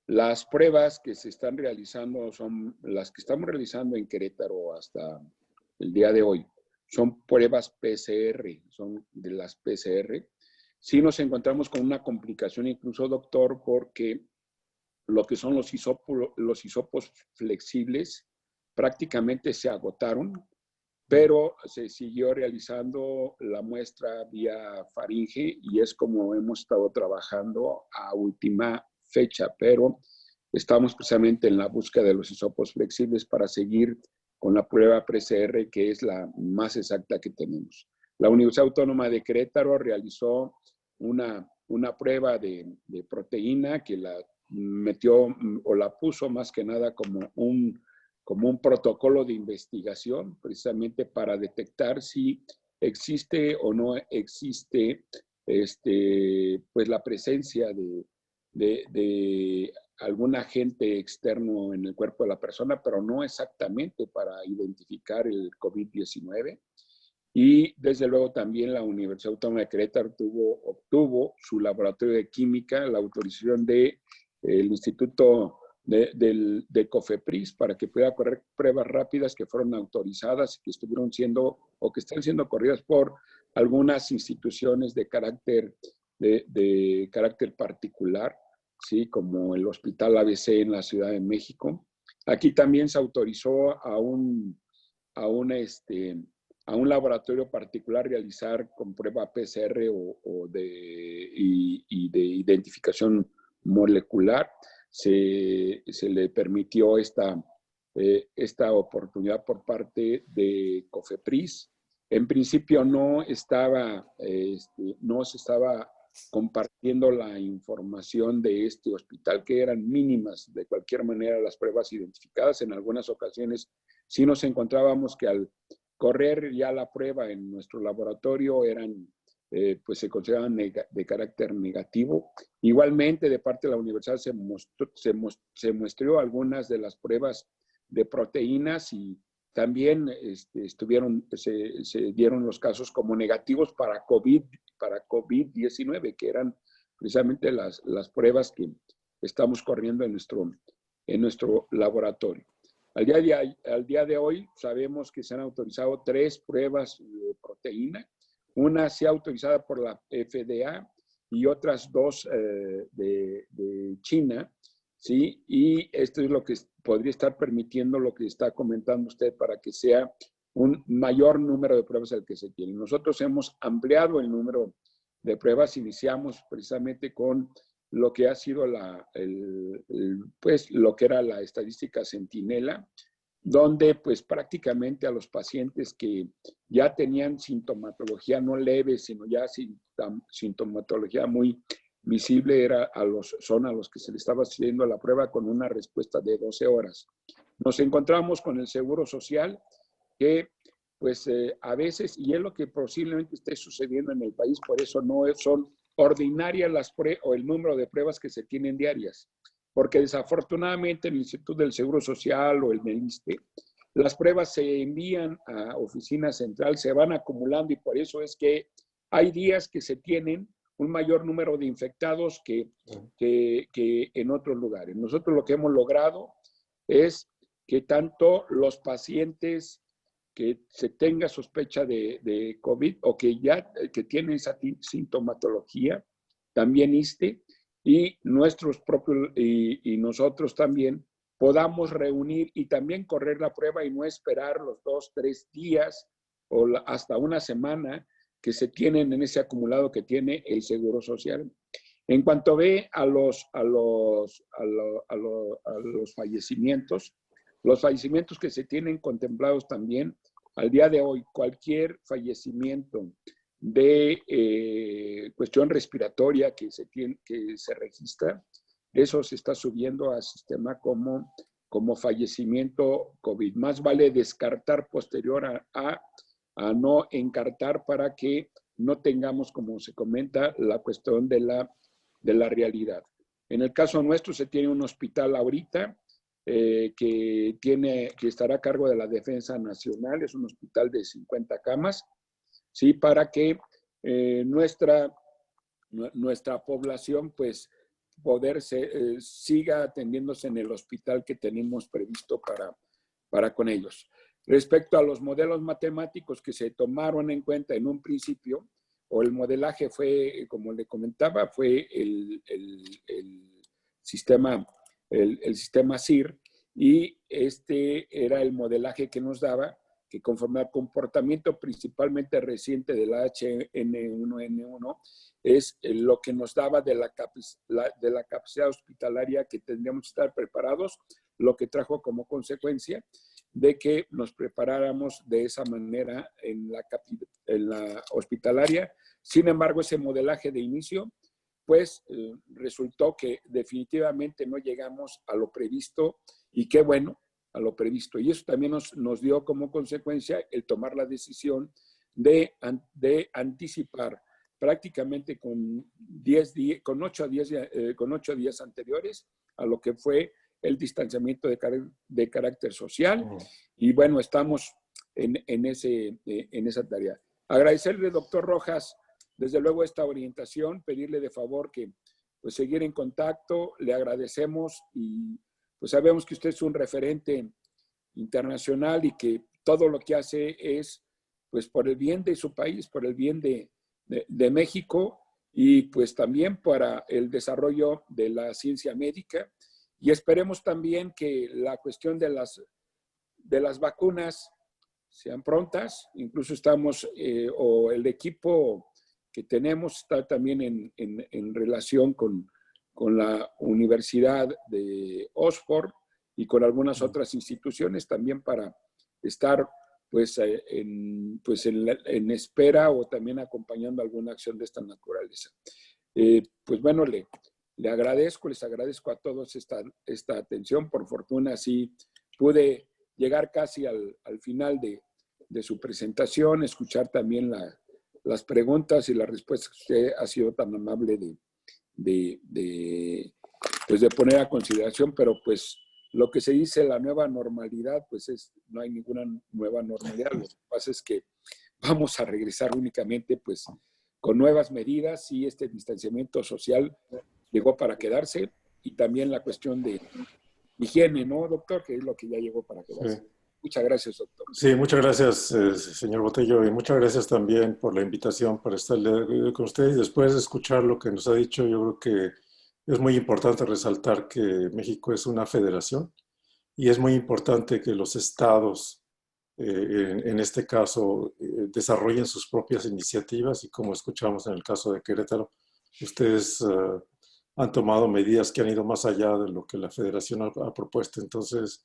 las pruebas que se están realizando son las que estamos realizando en Querétaro hasta el día de hoy. Son pruebas PCR, son de las PCR. Sí nos encontramos con una complicación incluso, doctor, porque lo que son los hisopos flexibles prácticamente se agotaron, pero se siguió realizando la muestra vía faringe y es como hemos estado trabajando a última fecha, pero estamos precisamente en la búsqueda de los hisopos flexibles para seguir con la prueba PCR, que es la más exacta que tenemos. La Universidad Autónoma de Querétaro realizó una prueba de proteína que la metió o la puso más que nada como un como un protocolo de investigación, precisamente para detectar si existe o no existe pues la presencia de algún agente externo en el cuerpo de la persona, pero no exactamente para identificar el COVID-19. Y desde luego también la Universidad Autónoma de Querétaro obtuvo su laboratorio de química, la autorización del Instituto de COFEPRIS para que pueda correr pruebas rápidas que fueron autorizadas y que estuvieron siendo o que están siendo corridas por algunas instituciones de carácter particular, ¿sí? Como el Hospital ABC en la Ciudad de México. Aquí también se autorizó a un laboratorio particular realizar con prueba PCR y de identificación molecular. Se le permitió esta oportunidad por parte de COFEPRIS. En principio no se estaba compartiendo la información de este hospital, que eran mínimas de cualquier manera las pruebas identificadas. En algunas ocasiones sí nos encontrábamos que al correr ya la prueba en nuestro laboratorio pues se consideraban de carácter negativo. Igualmente, de parte de la universidad se muestró algunas de las pruebas de proteínas y también se dieron los casos como negativos para COVID-19, que eran precisamente las pruebas que estamos corriendo en nuestro laboratorio. Al día de hoy sabemos que se han autorizado 3 pruebas de proteína, una sea autorizada por la FDA y otras 2 de China, ¿sí? Y esto es lo que podría estar permitiendo lo que está comentando usted para que sea un mayor número de pruebas al que se tiene. Nosotros hemos ampliado el número de pruebas, iniciamos precisamente con lo que ha sido pues lo que era la estadística Centinela, donde pues prácticamente a los pacientes que ya tenían sintomatología no leve, sino ya sintomatología muy visible, son a los que se le estaba haciendo la prueba con una respuesta de 12 horas. Nos encontramos con el Seguro Social, que pues a veces, y es lo que posiblemente esté sucediendo en el país, por eso no son ordinarias o el número de pruebas que se tienen diarias, porque desafortunadamente el Instituto del Seguro Social o el ISSSTE, las pruebas se envían a oficina central, se van acumulando y por eso es que hay días que se tienen un mayor número de infectados que en otros lugares. Nosotros lo que hemos logrado es que tanto los pacientes que se tenga sospecha de COVID o que tienen esa sintomatología, también ISSSTE, y nosotros también podamos reunir y también correr la prueba y no esperar los 2, 3 días o hasta una semana que se tienen en ese acumulado que tiene el Seguro Social. En cuanto ve a los fallecimientos, los fallecimientos que se tienen contemplados también, al día de hoy, cualquier fallecimiento de cuestión respiratoria que se registra, eso se está subiendo al sistema como fallecimiento COVID. Más vale descartar posterior a no encartar para que no tengamos, como se comenta, la cuestión de la realidad. En el caso nuestro se tiene un hospital ahorita que estará a cargo de la Defensa Nacional, es un hospital de 50 camas, ¿sí? Para que nuestra población pues siga atendiéndose en el hospital que tenemos previsto para con ellos. Respecto a los modelos matemáticos que se tomaron en cuenta en un principio, o el modelaje fue, como le comentaba, fue el sistema CIR, y este era el modelaje que nos daba que conforme al comportamiento principalmente reciente del H1N1 es lo que nos daba de la capacidad hospitalaria que tendríamos que estar preparados, lo que trajo como consecuencia de que nos preparáramos de esa manera en la hospitalaria. Sin embargo, ese modelaje de inicio, pues resultó que definitivamente no llegamos a lo previsto, y qué bueno, a lo previsto. Y eso también nos dio como consecuencia el tomar la decisión de anticipar prácticamente con 8 días anteriores a lo que fue el distanciamiento de carácter social. Y bueno, estamos en esa tarea. Agradecerle, doctor Rojas, desde luego esta orientación, pedirle de favor que pues seguir en contacto, le agradecemos y pues sabemos que usted es un referente internacional y que todo lo que hace es pues por el bien de su país, por el bien de México y pues también para el desarrollo de la ciencia médica. Y esperemos también que la cuestión de las vacunas sean prontas. Incluso estamos, o el equipo que tenemos está también en relación con la Universidad de Oxford y con algunas otras instituciones también para estar pues en espera o también acompañando alguna acción de esta naturaleza. Pues bueno, les agradezco a todos esta atención. Por fortuna sí pude llegar casi al final de su presentación, escuchar también las preguntas y las respuestas que usted ha sido tan amable de poner a consideración, pero pues lo que se dice la nueva normalidad, pues no hay ninguna nueva normalidad. Lo que pasa es que vamos a regresar únicamente pues con nuevas medidas y este distanciamiento social llegó para quedarse y también la cuestión de higiene, ¿no, doctor? Que es lo que ya llegó para quedarse. Sí. Muchas gracias, doctor. Sí, muchas gracias, señor Botello, y muchas gracias también por la invitación para estar con usted y después de escuchar lo que nos ha dicho, yo creo que es muy importante resaltar que México es una federación y es muy importante que los estados, en este caso, desarrollen sus propias iniciativas y como escuchamos en el caso de Querétaro, ustedes han tomado medidas que han ido más allá de lo que la federación ha propuesto. Entonces,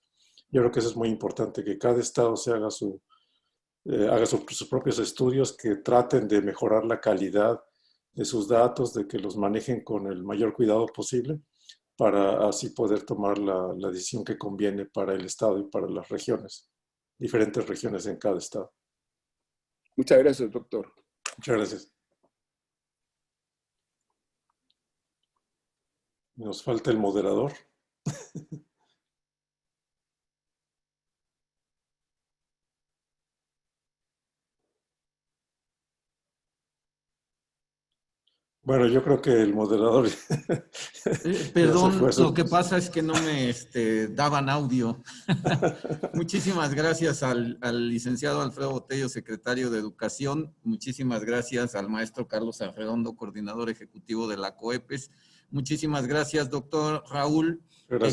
yo creo que eso es muy importante, que cada estado se haga sus propios estudios, que traten de mejorar la calidad de sus datos, de que los manejen con el mayor cuidado posible, para así poder tomar la decisión que conviene para el estado y para las regiones, diferentes regiones en cada estado. Muchas gracias, doctor. Muchas gracias. Nos falta el moderador. Bueno, yo creo que el moderador... Perdón, lo que pasa es que no me daban audio. Muchísimas gracias al licenciado Alfredo Botello, secretario de Educación. Muchísimas gracias al maestro Carlos Arredondo, coordinador ejecutivo de la COEPES. Muchísimas gracias, doctor Raúl.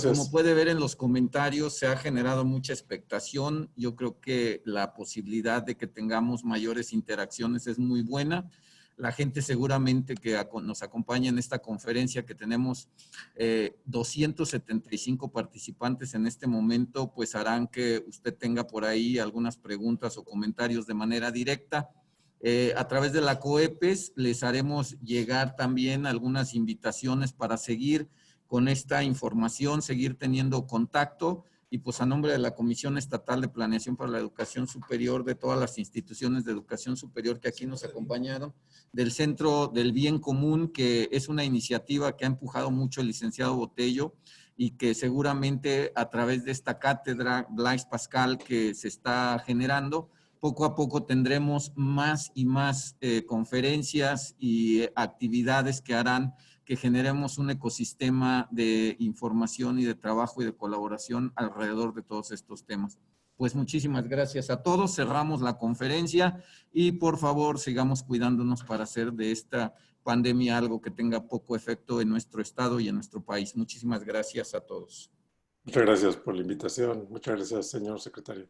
Como puede ver en los comentarios, se ha generado mucha expectación. Yo creo que la posibilidad de que tengamos mayores interacciones es muy buena. La gente seguramente que nos acompaña en esta conferencia, que tenemos 275 participantes en este momento, pues harán que usted tenga por ahí algunas preguntas o comentarios de manera directa. A través de la COEPES les haremos llegar también algunas invitaciones para seguir con esta información, seguir teniendo contacto. Y pues a nombre de la Comisión Estatal de Planeación para la Educación Superior, de todas las instituciones de educación superior que aquí nos acompañaron, del Centro del Bien Común, que es una iniciativa que ha empujado mucho el licenciado Botello y que seguramente a través de esta cátedra Blaise Pascal que se está generando, poco a poco tendremos más y más conferencias y actividades que harán que generemos un ecosistema de información y de trabajo y de colaboración alrededor de todos estos temas. Pues muchísimas gracias a todos. Cerramos la conferencia y por favor sigamos cuidándonos para hacer de esta pandemia algo que tenga poco efecto en nuestro estado y en nuestro país. Muchísimas gracias a todos. Muchas gracias por la invitación. Muchas gracias, señor secretario.